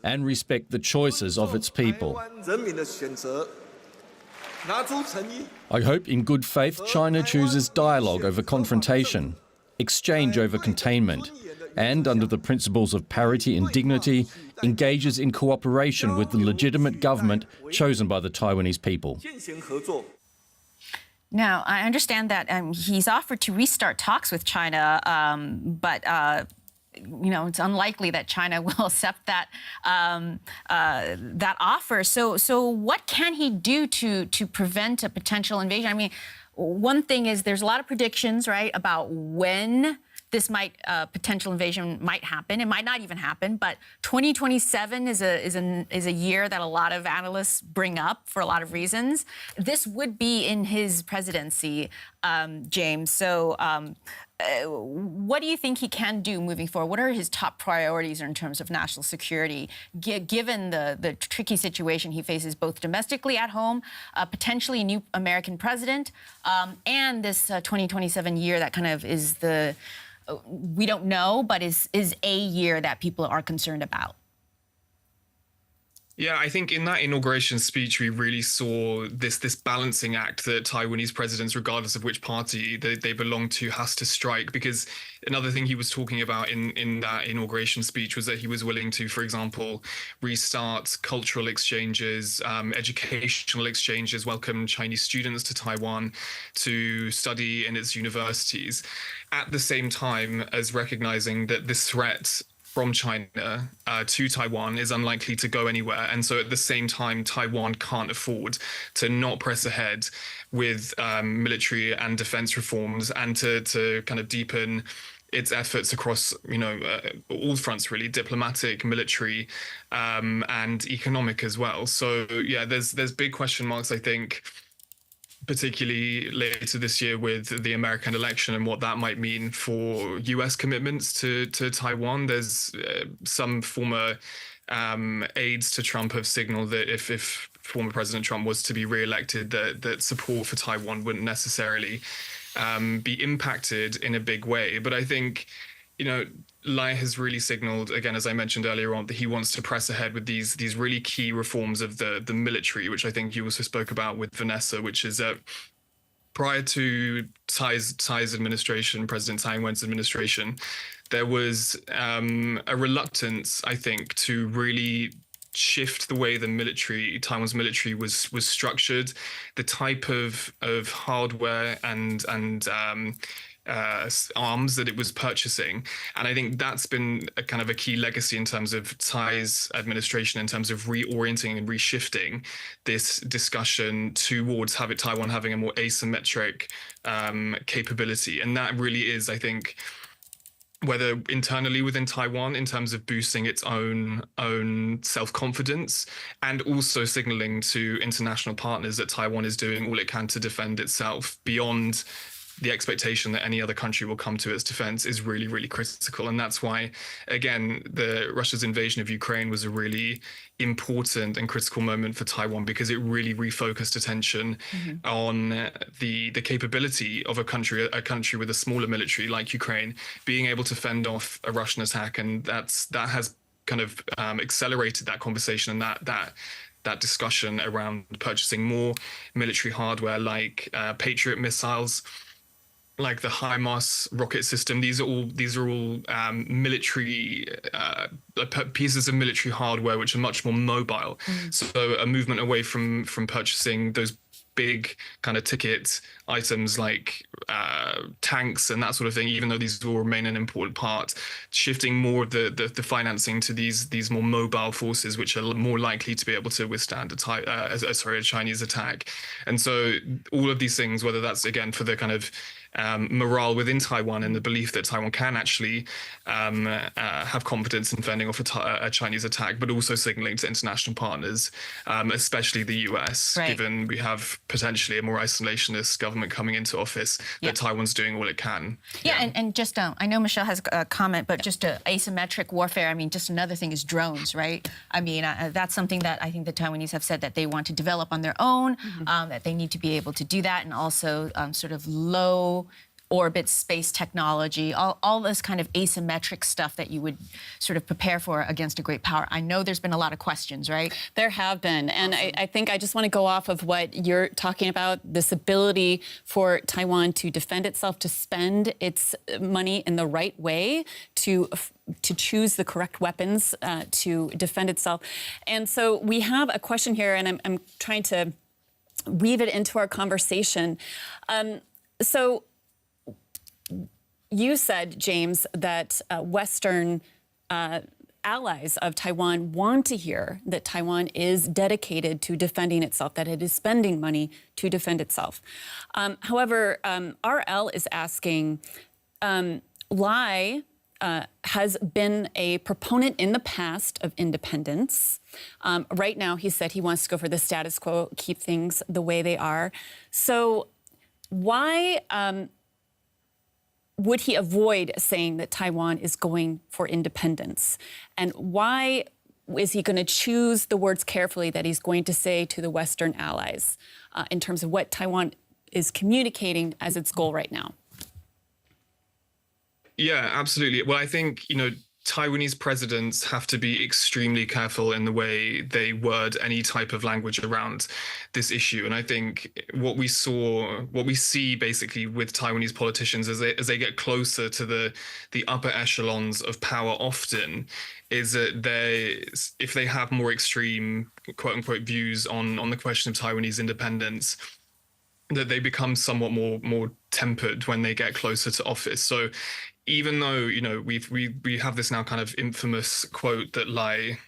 A: and respect the choices of its people. I hope in good faith China chooses dialogue over confrontation, exchange over containment, and under the principles of parity and dignity, engages in cooperation with the legitimate government chosen by the Taiwanese people.
C: Now, I understand that he's offered to restart talks with China, but it's unlikely that China will accept that offer. So what can he do to prevent a potential invasion? I mean, one thing is there's a lot of predictions, right, about when this potential invasion might happen. It might not even happen, but 2027 is a year that a lot of analysts bring up for a lot of reasons. This would be in his presidency, James. So what do you think he can do moving forward? What are his top priorities in terms of national security, given the tricky situation he faces both domestically at home, potentially a new American president, and this 2027 year that kind of is we don't know, but is a year that people are concerned about?
L: Yeah, I think in that inauguration speech, we really saw this balancing act that Taiwanese presidents, regardless of which party they belong to, has to strike. Because another thing he was talking about in that inauguration speech was that he was willing to, for example, restart cultural exchanges, educational exchanges, welcome Chinese students to Taiwan to study in its universities, at the same time as recognizing that this threat from China to Taiwan is unlikely to go anywhere. And so at the same time, Taiwan can't afford to not press ahead with military and defense reforms and to kind of deepen its efforts across, all fronts, really, diplomatic, military, and economic as well. So, yeah, there's big question marks, I think, particularly later this year with the American election and what that might mean for US commitments to Taiwan. There's some former aides to Trump have signaled that if former President Trump was to be re-elected, that support for Taiwan wouldn't necessarily be impacted in a big way. But I think, Lai has really signaled, again, as I mentioned earlier on, that he wants to press ahead with these really key reforms of the military, which I think you also spoke about with Vanessa, which is that prior to Tsai's administration, President Tsai Ing-wen's administration, there was a reluctance, I think, to really shift the way Taiwan's military was structured, the type of hardware and arms that it was purchasing. And I think that's been a kind of a key legacy in terms of Tsai's administration, in terms of reorienting and reshifting this discussion towards Taiwan having a more asymmetric capability. And that really is, I think, whether internally within Taiwan in terms of boosting its own self-confidence, and also signaling to international partners that Taiwan is doing all it can to defend itself beyond the expectation that any other country will come to its defense, is really, really critical. And that's why, again, Russia's invasion of Ukraine was a really important and critical moment for Taiwan, because it really refocused attention on the capability of a country with a smaller military like Ukraine being able to fend off a Russian attack. And that has kind of accelerated that conversation and that discussion around purchasing more military hardware, like Patriot missiles, like the HIMARS rocket system. These are all military pieces of military hardware which are much more mobile. So a movement away from purchasing those big kind of ticket items like tanks and that sort of thing, even though these will remain an important part, shifting more of the financing to these more mobile forces, which are more likely to be able to withstand a Chinese attack. And so all of these things, whether that's again for the kind of morale within Taiwan and the belief that Taiwan can actually have confidence in fending off a Chinese attack, but also signaling to international partners, especially the US, given we have potentially a more isolationist government coming into office, that Taiwan's doing all it can.
C: And just, I know Michelle has a comment, but just asymmetric warfare, I mean, just another thing is drones, right? I mean, that's something that I think the Taiwanese have said that they want to develop on their own, that they need to be able to do that, and also sort of low orbit space technology, all this kind of asymmetric stuff that you would sort of prepare for against a great power. I know there's been a lot of questions, right?
D: There have been. And I think I just want to go off of what you're talking about, this ability for Taiwan to defend itself, to spend its money in the right way, to choose the correct weapons to defend itself. And so we have a question here, and I'm trying to weave it into our conversation. So you said, James, that Western allies of Taiwan want to hear that Taiwan is dedicated to defending itself, that it is spending money to defend itself. However, RL is asking, Lai has been a proponent in the past of independence. Right now, he said he wants to go for the status quo, keep things the way they are. So why would he avoid saying that Taiwan is going for independence? And why is he going to choose the words carefully that he's going to say to the Western allies in terms of what Taiwan is communicating as its goal right now?
L: Yeah, absolutely. Well, I think, Taiwanese presidents have to be extremely careful in the way they word any type of language around this issue. And I think what we see basically with Taiwanese politicians as they get closer to the upper echelons of power often is that if they have more extreme, quote unquote, views on the question of Taiwanese independence, that they become somewhat more tempered when they get closer to office. So even though, we have this now kind of infamous quote that Lai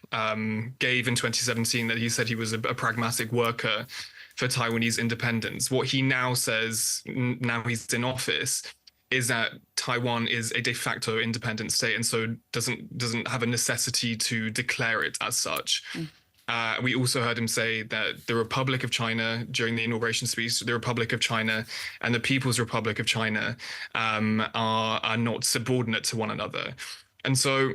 L: gave in 2017, that he said he was a pragmatic worker for Taiwanese independence. What he now says, now he's in office, is that Taiwan is a de facto independent state, and so doesn't have a necessity to declare it as such. We also heard him say that the Republic of China, during the inauguration speech, the Republic of China and the People's Republic of China are not subordinate to one another. And so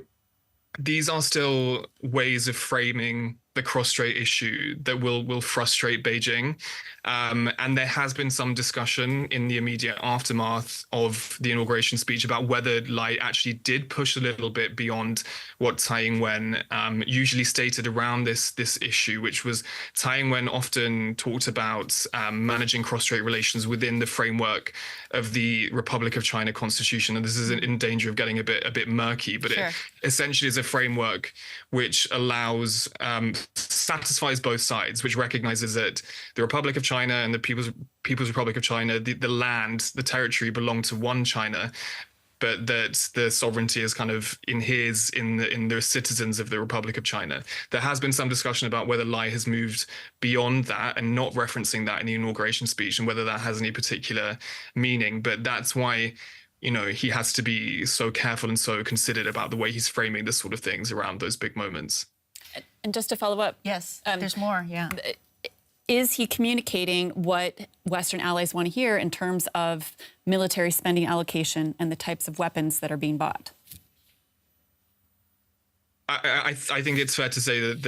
L: these are still ways of framing the cross-strait issue that will frustrate Beijing. And there has been some discussion in the immediate aftermath of the inauguration speech about whether Lai actually did push a little bit beyond what Tsai Ing-wen usually stated around this issue, which was Tsai Ing-wen often talked about managing cross-strait relations within the framework of the Republic of China Constitution. And this is in danger of getting a bit murky, but it essentially is a framework which allows satisfies both sides, which recognizes that the Republic of China and the People's Republic of China, the land, the territory belong to one China, but that the sovereignty is kind of in the citizens of the Republic of China. There has been some discussion about whether Lai has moved beyond that and not referencing that in the inauguration speech, and whether that has any particular meaning. But that's why, you know, he has to be so careful and so considered about the way he's framing this sort of things around those big moments.
D: And just to follow up,
C: Yes, there's more, yeah.
D: is he communicating what Western allies want to hear in terms of military spending allocation and the types of weapons that are being bought?
L: I think it's fair to say that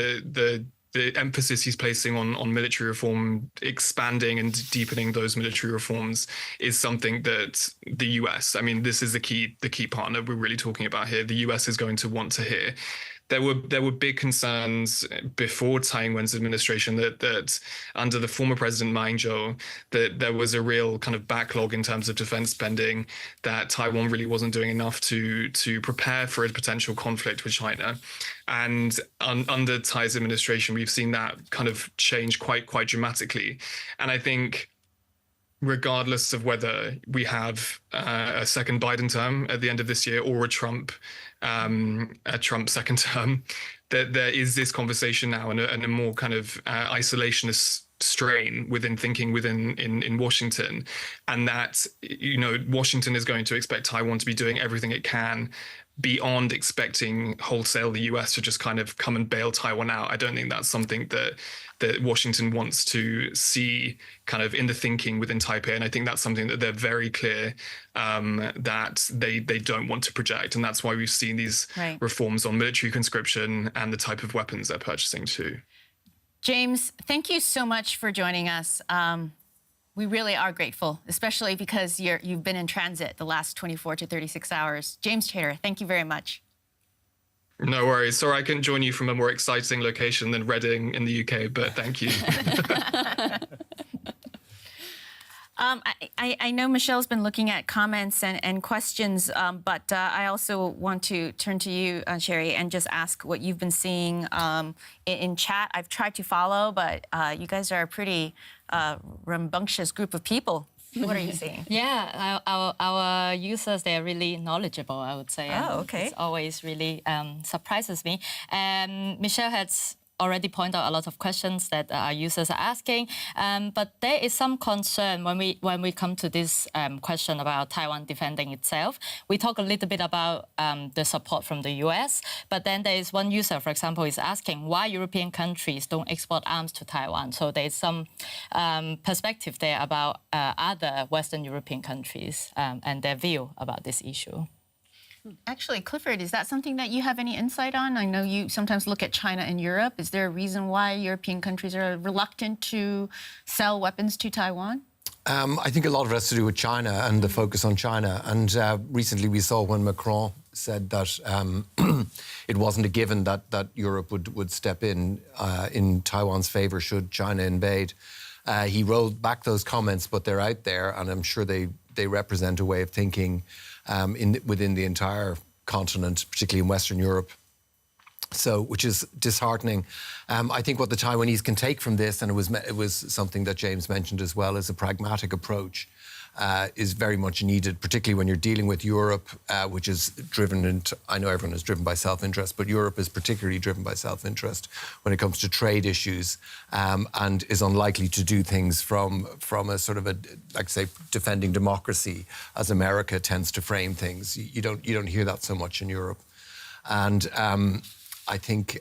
L: the emphasis he's placing on military reform, expanding and deepening those military reforms, is something that the US, I mean, this is the key partner we're really talking about here. The US is going to want to hear. There were big concerns before Tsai Ing-wen's administration that under the former president Ma Ying-jeou, that there was a real kind of backlog in terms of defense spending, that Taiwan really wasn't doing enough to prepare for a potential conflict with China. And under Tsai's administration, we've seen that kind of change quite dramatically. And I think, regardless of whether we have a second Biden term at the end of this year or a Trump second term, that there is this conversation now and a more kind of isolationist strain within thinking in Washington, and that, you know, Washington is going to expect Taiwan to be doing everything it can beyond expecting wholesale the US to just kind of come and bail Taiwan out. I don't think that's something that Washington wants to see kind of in the thinking within Taipei. And I think that's something that they're very clear that they don't want to project. And that's why we've seen these reforms on military conscription and the type of weapons they're purchasing too.
C: James, thank you so much for joining us. We really are grateful, especially because you've been in transit the last 24 to 36 hours. James Chater, thank you very much.
L: No worries. Sorry I couldn't join you from a more exciting location than Reading in the UK, but thank you.
C: I know Michelle's been looking at comments and questions, but I also want to turn to you, Sherry, and just ask what you've been seeing in chat. I've tried to follow, but you guys are a pretty rambunctious group of people. What are you seeing?
F: Yeah, our users, they're really knowledgeable, I would say.
C: Oh, okay.
F: It's always really surprises me. And Michelle has already pointed out a lot of questions that our users are asking, but there is some concern when we come to this question about Taiwan defending itself. We talk a little bit about the support from the US, but then there is one user, for example, is asking why European countries don't export arms to Taiwan. So there is some perspective there about other Western European countries and their view about this issue.
C: Actually, Clifford, is that something that you have any insight on? I know you sometimes look at China and Europe. Is there a reason why European countries are reluctant to sell weapons to Taiwan?
K: I think a lot of it has to do with China and the focus on China. And recently we saw when Macron said that it wasn't a given that Europe would step in Taiwan's favour should China invade. He rolled back those comments, but they're out there, and I'm sure they represent a way of thinking within the entire continent, particularly in Western Europe. So, which is disheartening. I think what the Taiwanese can take from this, and it was something that James mentioned as well, is a pragmatic approach. Is very much needed, particularly when you're dealing with Europe, which is driven, I know everyone is driven by self-interest, but Europe is particularly driven by self-interest when it comes to trade issues, and is unlikely to do things from a sort of like say, defending democracy, as America tends to frame things. You don't hear that so much in Europe. And I think,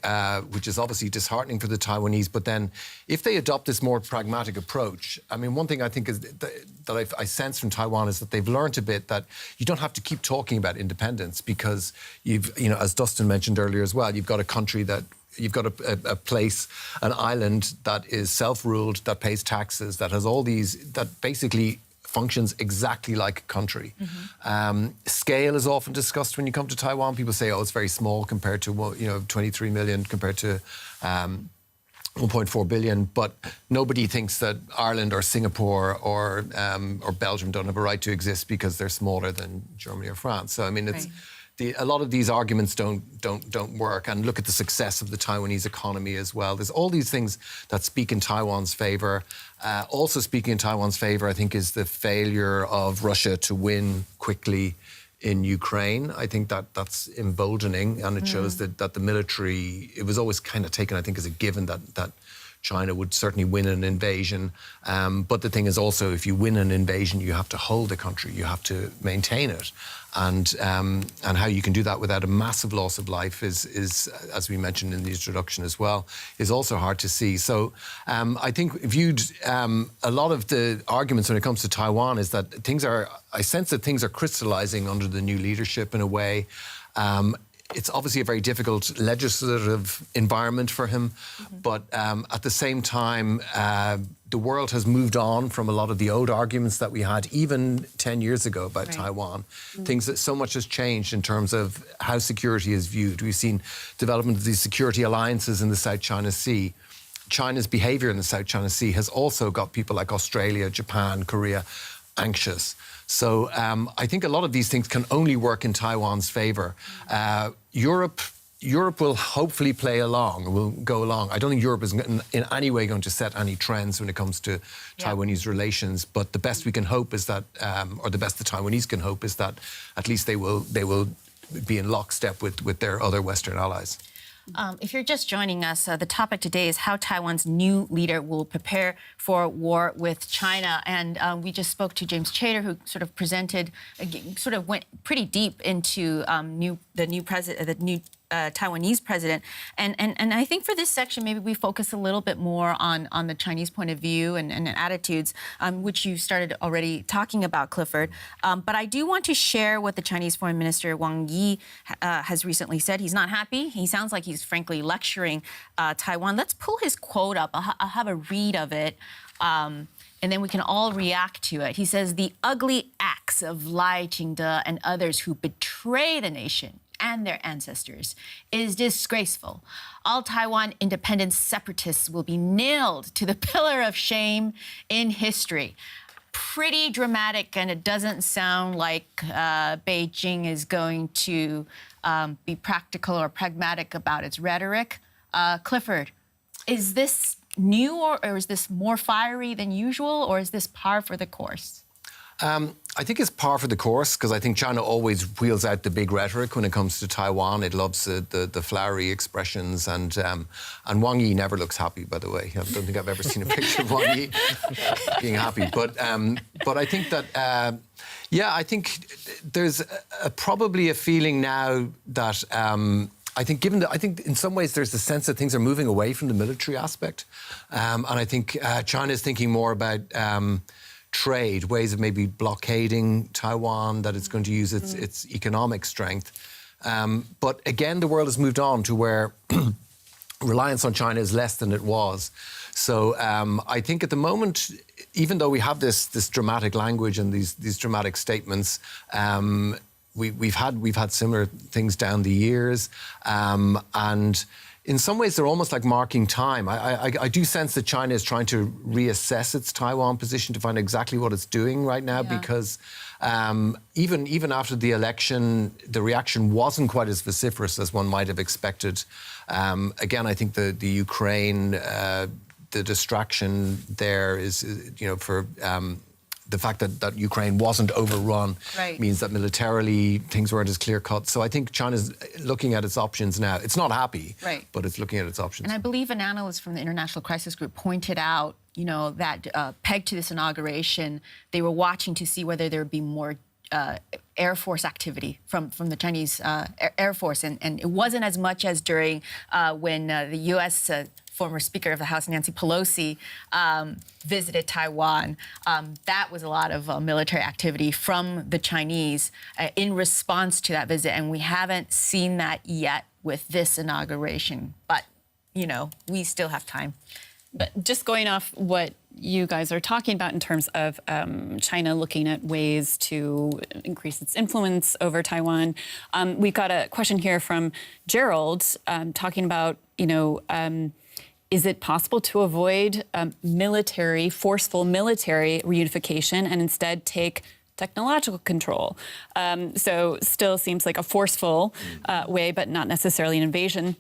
K: which is obviously disheartening for the Taiwanese. But then, if they adopt this more pragmatic approach, I mean, one thing I think is that I sense from Taiwan is that they've learned a bit that you don't have to keep talking about independence, because as Dustin mentioned earlier as well, you've got a country that. You've got a place, an island that is self-ruled, that pays taxes, that has all these, that basically functions exactly like a country. Mm-hmm. Scale is often discussed when you come to Taiwan. People say, oh, it's very small compared to 23 million compared to 1.4 billion, but nobody thinks that Ireland or Singapore or Belgium don't have a right to exist because they're smaller than Germany or France. So I mean, a lot of these arguments don't work. And look at the success of the Taiwanese economy as well. There's all these things that speak in Taiwan's favor. Also speaking in Taiwan's favor, I think, is the failure of Russia to win quickly in Ukraine. I think that's emboldening, and it shows that the military, it was always kind of taken, I think, as a given that China would certainly win an invasion. But the thing is also, if you win an invasion, you have to hold the country, you have to maintain it. And how you can do that without a massive loss of life is, as we mentioned in the introduction as well, is also hard to see. So I think viewed, a lot of the arguments when it comes to Taiwan is that I sense that things are crystallizing under the new leadership in a way. It's obviously a very difficult legislative environment for him, but at the same time, the world has moved on from a lot of the old arguments that we had even 10 years ago about Taiwan. Things that so much has changed in terms of how security is viewed. We've seen development of these security alliances in the South China Sea. China's behaviour in the South China Sea has also got people like Australia, Japan, Korea anxious. So I think a lot of these things can only work in Taiwan's favour. Europe will hopefully play along, will go along. I don't think Europe is in any way going to set any trends when it comes to Taiwanese relations. But the best we can hope is that, or the best the Taiwanese can hope is that at least they will be in lockstep with their other Western allies.
C: If you're just joining us, the topic today is how Taiwan's new leader will prepare for war with China. And we just spoke to James Chater, who sort of presented, sort of went pretty deep into the new Taiwanese president. And I think for this section, maybe we focus a little bit more on the Chinese point of view and attitudes, which you started already talking about, Clifford. But I do want to share what the Chinese Foreign Minister Wang Yi has recently said. He's not happy. He sounds like he's frankly lecturing Taiwan. Let's pull his quote up. I'll have a read of it. And then we can all react to it. He says, "The ugly acts of Lai Ching-te and others who betray the nation and their ancestors is disgraceful. All Taiwan independent separatists will be nailed to the pillar of shame in history." Pretty dramatic, and it doesn't sound like Beijing is going to be practical or pragmatic about its rhetoric. Clifford, is this new or is this more fiery than usual, or is this par for the course?
K: I think it's par for the course, because I think China always wheels out the big rhetoric when it comes to Taiwan. It loves the flowery expressions, and Wang Yi never looks happy, by the way. I don't think I've ever seen a picture of Wang Yi being happy. But I think that, I think there's probably a feeling now that I think in some ways there's the sense that things are moving away from the military aspect, and I think China is thinking more about trade, ways of maybe blockading Taiwan, that it's going to use its economic strength. But again, the world has moved on to where reliance on China is less than it was. So I think at the moment, even though we have this dramatic language and these dramatic statements, we've had similar things down the years, and in some ways, they're almost like marking time. I do sense that China is trying to reassess its Taiwan position to find exactly what it's doing right now, because even after the election, the reaction wasn't quite as vociferous as one might have expected. Again, I think the Ukraine, the distraction there is, for the fact that Ukraine wasn't overrun means that militarily things weren't as clear-cut. So I think China's looking at its options now. It's not happy, but it's looking at its options.
C: And I believe an analyst from the International Crisis Group pointed out, that pegged to this inauguration, they were watching to see whether there would be more Air Force activity from the Chinese Air Force. And it wasn't as much as during when the U.S. Former Speaker of the House, Nancy Pelosi, visited Taiwan. That was a lot of military activity from the Chinese in response to that visit. And we haven't seen that yet with this inauguration. But, we still have time.
D: But just going off what you guys are talking about in terms of China looking at ways to increase its influence over Taiwan, we've got a question here from Gerald talking about, is it possible to avoid forceful military reunification and instead take technological control. So still seems like a forceful way, but not necessarily an invasion.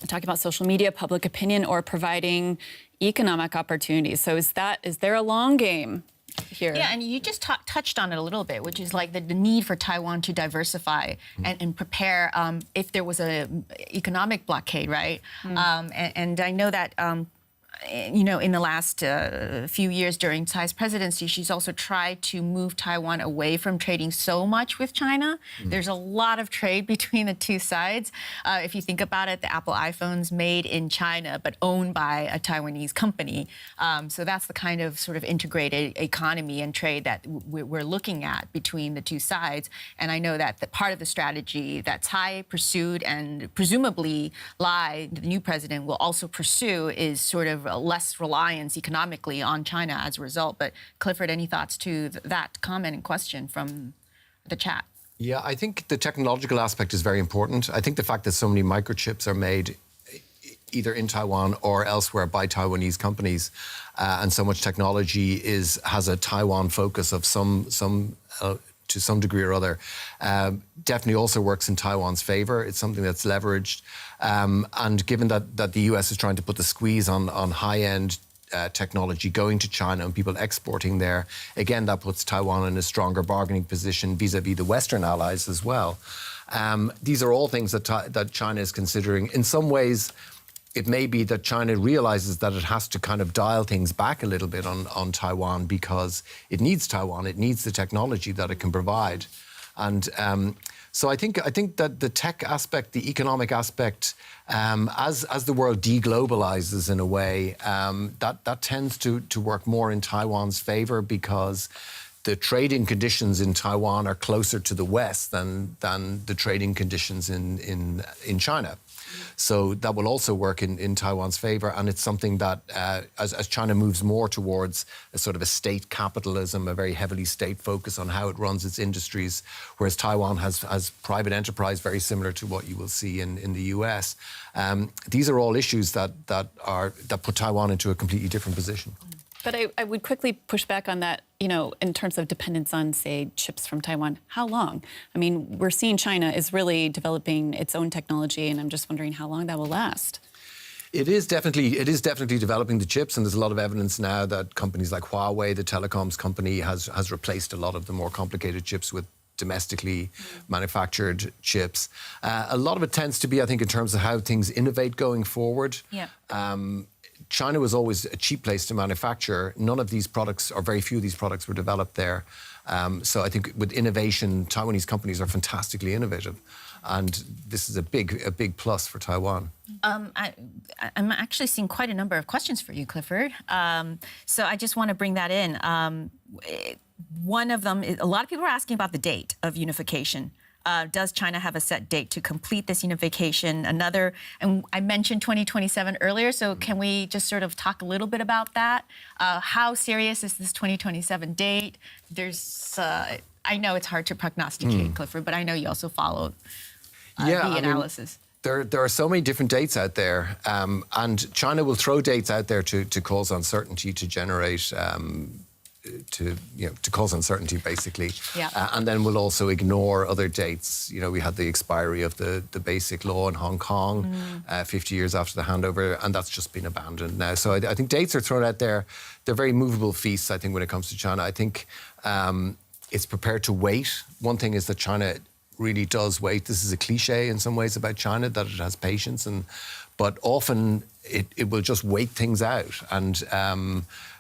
D: Talking about social media, public opinion, or providing economic opportunities. So is there a long game here?
C: Yeah, and you just touched on it a little bit, which is like the need for Taiwan to diversify and prepare if there was a economic blockade, right? And I know that you know, in the last few years during Tsai's presidency, she's also tried to move Taiwan away from trading so much with China. There's a lot of trade between the two sides. If you think about it, the Apple iPhone's made in China, but owned by a Taiwanese company. So that's the kind of sort of integrated economy and trade that we're looking at between the two sides. And I know that part of the strategy that Tsai pursued and presumably Lai, the new president, will also pursue is sort of less reliance economically on China as a result. But Clifford, any thoughts to that comment and question from the chat?
K: Yeah, I think the technological aspect is very important. I think the fact that so many microchips are made either in Taiwan or elsewhere by Taiwanese companies, and so much technology has a Taiwan focus of to some degree or other, definitely also works in Taiwan's favor. It's something that's leveraged. And given that the US is trying to put the squeeze on high-end technology going to China and people exporting there, again, that puts Taiwan in a stronger bargaining position vis-a-vis the Western allies as well. These are all things that China is considering. In some ways, it may be that China realizes that it has to kind of dial things back a little bit on Taiwan because it needs Taiwan. It needs the technology that it can provide. And so I think that the tech aspect, the economic aspect, as the world deglobalizes in a way, that tends to work more in Taiwan's favor because the trading conditions in Taiwan are closer to the West than the trading conditions in China. So that will also work in Taiwan's favor. And it's something that, as China moves more towards a sort of a state capitalism, a very heavily state focus on how it runs its industries, whereas Taiwan has private enterprise very similar to what you will see in the US. These are all issues that put Taiwan into a completely different position.
D: But I would quickly push back on that, you know, in terms of dependence on, say, chips from Taiwan. How long? I mean, we're seeing China is really developing its own technology, and I'm just wondering how long that will last.
K: It is definitely developing the chips, and there's a lot of evidence now that companies like Huawei, the telecoms company, has replaced a lot of the more complicated chips with domestically manufactured chips. A lot of it tends to be, I think, in terms of how things innovate going forward.
C: Yeah.
K: China was always a cheap place to manufacture. None of these products, or very few of these products, were developed there. So I think with innovation, Taiwanese companies are fantastically innovative. And this is a big plus for Taiwan.
C: I'm actually seeing quite a number of questions for you, Clifford. So I just want to bring that in. One of them is, a lot of people are asking about the date of unification. Does China have a set date to complete this unification? Another, and I mentioned 2027 earlier, so can we just sort of talk a little bit about that? How serious is this 2027 date? There's, I know it's hard to prognosticate, Clifford, but I know you also followed the analysis.
K: There are so many different dates out there, and China will throw dates out there to cause uncertainty, to generate to cause uncertainty, basically.
C: Yeah.
K: And then we'll also ignore other dates. You know, we had the expiry of the basic law in Hong Kong 50 years after the handover, and that's just been abandoned now. So I think dates are thrown out there. They're very movable feasts, I think, when it comes to China. I think it's prepared to wait. One thing is that China really does wait. This is a cliche in some ways about China, that it has patience, but often it will just wait things out. And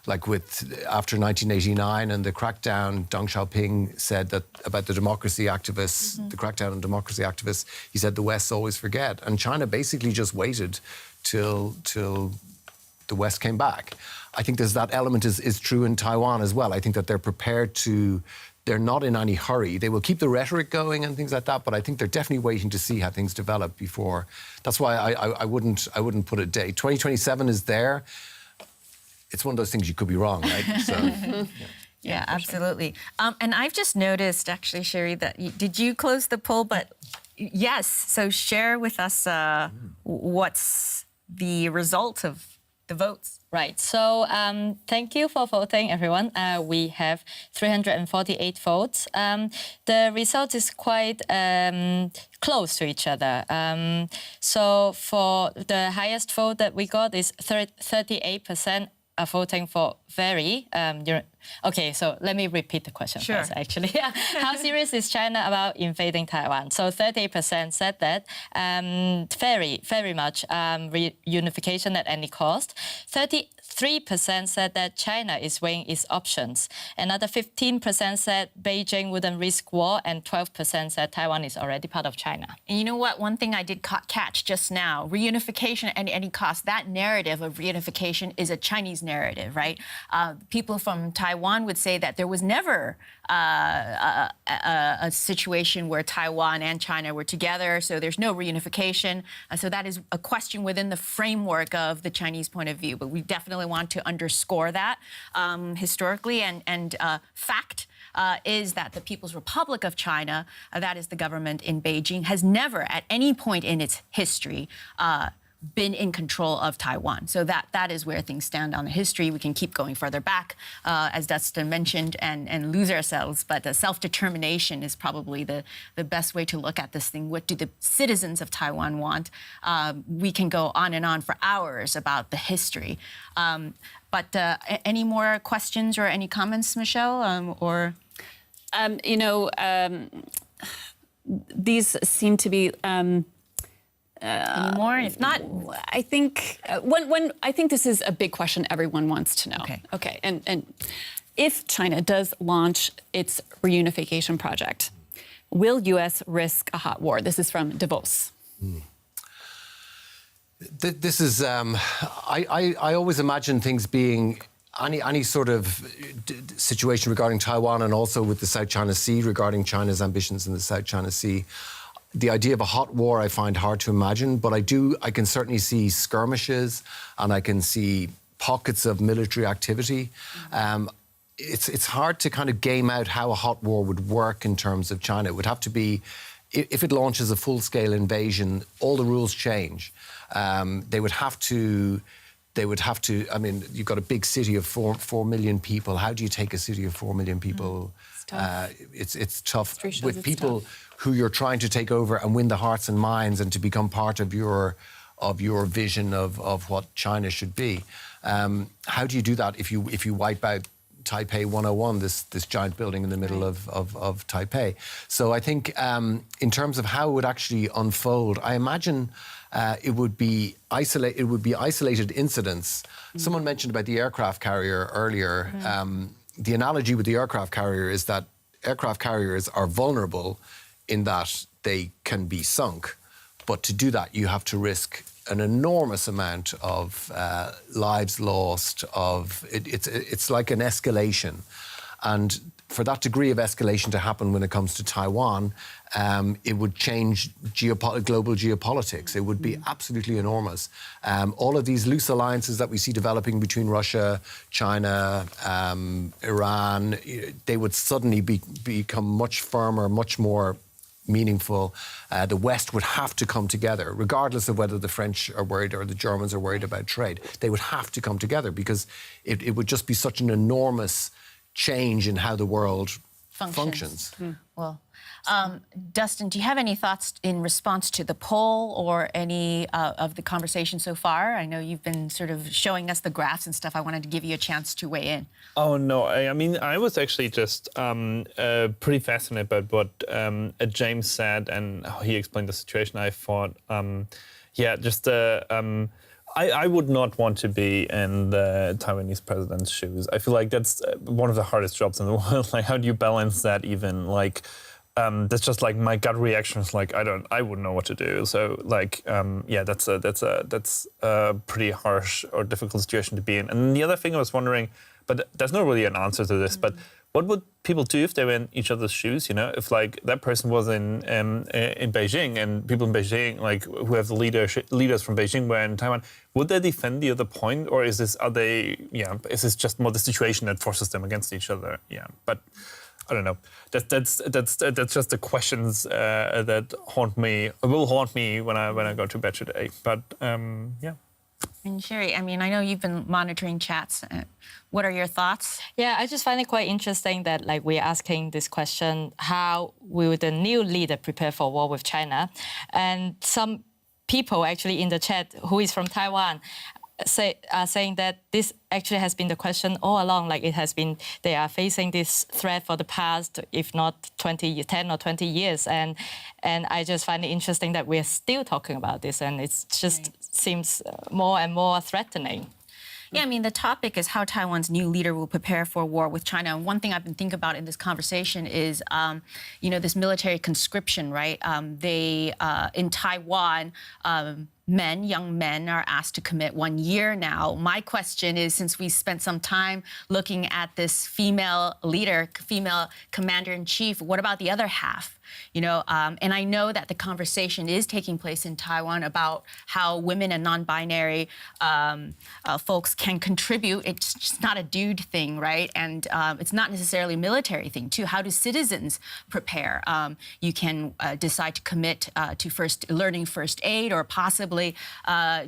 K: like after 1989 and the crackdown, Deng Xiaoping said that about the democracy activists, the crackdown on democracy activists, he said the West always forget. And China basically just waited till the West came back. I think that element is true in Taiwan as well. I think that they're prepared to, they're not in any hurry. They will keep the rhetoric going and things like that, but I think they're definitely waiting to see how things develop before. That's why I wouldn't put a date. 2027 is there. It's one of those things you could be wrong, right? So,
C: yeah, absolutely. Sure. And I've just noticed, actually, Sherry, that did you close the poll? But yes, so share with us what's the result of the votes.
F: Right. So thank you for voting, everyone. We have 348 votes. The result is quite close to each other. So for the highest vote that we got is 38% are voting for very. Okay, so let me repeat the question first, actually. How serious is China about invading Taiwan? So 38% said that very much reunification at any cost. 33% said that China is weighing its options. Another 15% said Beijing wouldn't risk war, and 12% said Taiwan is already part of China.
C: And you know what? One thing I did catch just now, reunification at any cost, that narrative of reunification is a Chinese narrative, right? People from Taiwan would say that there was never a situation where Taiwan and China were together, so there's no reunification. So that is a question within the framework of the Chinese point of view. But we definitely want to underscore that historically. And fact is that the People's Republic of China, that is the government in Beijing, has never at any point in its history been in control of Taiwan. So that is where things stand on the history. We can keep going further back, as Dustin mentioned, and lose ourselves. But self-determination is probably the best way to look at this thing. What do the citizens of Taiwan want? We can go on and on for hours about the history. But any more questions or any comments, Michelle?
D: These seem to be...
C: any more? If not,
D: I think I think this is a big question everyone wants to know. Okay. And if China does launch its reunification project, will U.S. risk a hot war? This is from Davos.
K: This is I always imagine things being any sort of situation regarding Taiwan, and also with the South China Sea, regarding China's ambitions in the South China Sea. The idea of a hot war I find hard to imagine, but I can certainly see skirmishes, and I can see pockets of military activity. It's hard to kind of game out how a hot war would work in terms of China. It would have to be, if it launches a full-scale invasion, all the rules change. They would have to, I mean, you've got a big city of 4 million people. How do you take a city of 4 million people? It's tough. With people who you're trying to take over and win the hearts and minds, and to become part of your vision of what China should be. How do you do that if you wipe out Taipei 101, this giant building in the middle of Taipei? So I think in terms of how it would actually unfold, I imagine it would be isolated incidents. Someone mentioned about the aircraft carrier earlier. The analogy with the aircraft carrier is that aircraft carriers are vulnerable in that they can be sunk. But to do that, you have to risk an enormous amount of lives lost. It's like an escalation. And for that degree of escalation to happen when it comes to Taiwan, it would change global geopolitics. It would be absolutely enormous. All of these loose alliances that we see developing between Russia, China, Iran, they would suddenly become much firmer, much more meaningful. The West would have to come together, regardless of whether the French are worried or the Germans are worried about trade. They would have to come together, because it would just be such an enormous change in how the world functions.
C: Well, Dustin, do you have any thoughts in response to the poll or any of the conversation so far? I know you've been sort of showing us the graphs and stuff. I wanted to give you a chance to weigh in.
E: Oh, no. I mean, I was actually just pretty fascinated by what James said and how he explained the situation. I thought, I would not want to be in the Taiwanese president's shoes. I feel like that's one of the hardest jobs in the world. Like, how do you balance that even? Like, that's just like my gut reaction is like, I wouldn't know what to do. So like, that's a pretty harsh or difficult situation to be in. And the other thing I was wondering, but there's not really an answer to this, but what would people do if they were in each other's shoes? You know, if like that person was in Beijing, and people in Beijing, like who have the leaders from Beijing were in Taiwan, would they defend the other point, or is this just more the situation that forces them against each other? Yeah, but I don't know. That's just the questions that will haunt me when I go to bed today. But yeah.
C: And Sherry, I mean, I know you've been monitoring chats. What are your thoughts?
F: Yeah, I just find it quite interesting that like we're asking this question, how will the new leader prepare for war with China? And some people actually in the chat who is from Taiwan are saying that this actually has been the question all along. Like it has been, they are facing this threat for the past, if not 10 or 20 years. And I just find it interesting that we're still talking about this, and it just seems more and more threatening.
C: Yeah, I mean, the topic is how Taiwan's new leader will prepare for war with China. And one thing I've been thinking about in this conversation is, this military conscription, right? In Taiwan, young men are asked to commit 1 year now. My question is, since we spent some time looking at this female leader, female commander-in-chief, what about the other half? And I know that the conversation is taking place in Taiwan about how women and non-binary folks can contribute. It's just not a dude thing, right? And it's not necessarily a military thing, too. How do citizens prepare? You can decide to commit to learning first aid, or possibly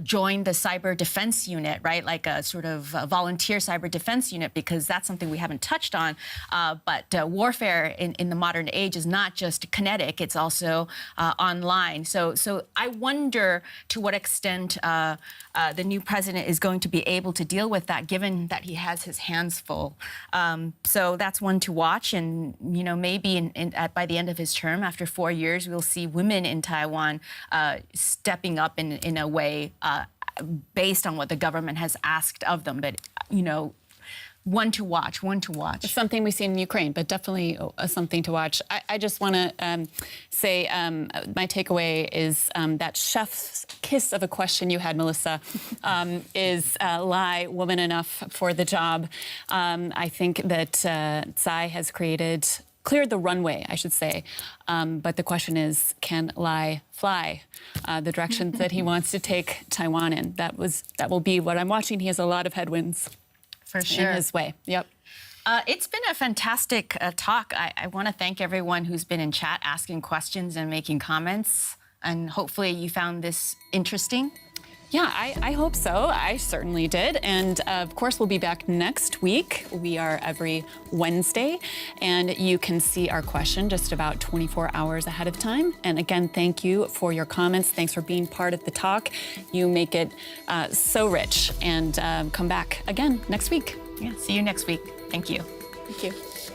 C: join the cyber defense unit, right? Like a sort of volunteer cyber defense unit, because that's something we haven't touched on. But warfare in the modern age is not just kinetic, it's also online. So I wonder to what extent the new president is going to be able to deal with that, given that he has his hands full. So that's one to watch. And, maybe by the end of his term, after 4 years, we'll see women in Taiwan stepping up in a way based on what the government has asked of them. But, one to watch.
D: It's something we see in Ukraine, but definitely something to watch. I just want to say my takeaway is that chef's kiss of a question you had, Melissa, is Lai woman enough for the job? I think that Tsai has cleared the runway, I should say. But the question is, can Lai fly the direction that he wants to take Taiwan in? That will be what I'm watching. He has a lot of headwinds.
C: For sure.
D: In his way. Yep.
C: It's been a fantastic talk. I want to thank everyone who's been in chat asking questions and making comments. And hopefully you found this interesting.
D: Yeah, I hope so. I certainly did. And of course, we'll be back next week. We are every Wednesday. And you can see our question just about 24 hours ahead of time. And again, thank you for your comments. Thanks for being part of the talk. You make it so rich. And come back again next week.
C: Yeah, see you next week. Thank you.
D: Thank you.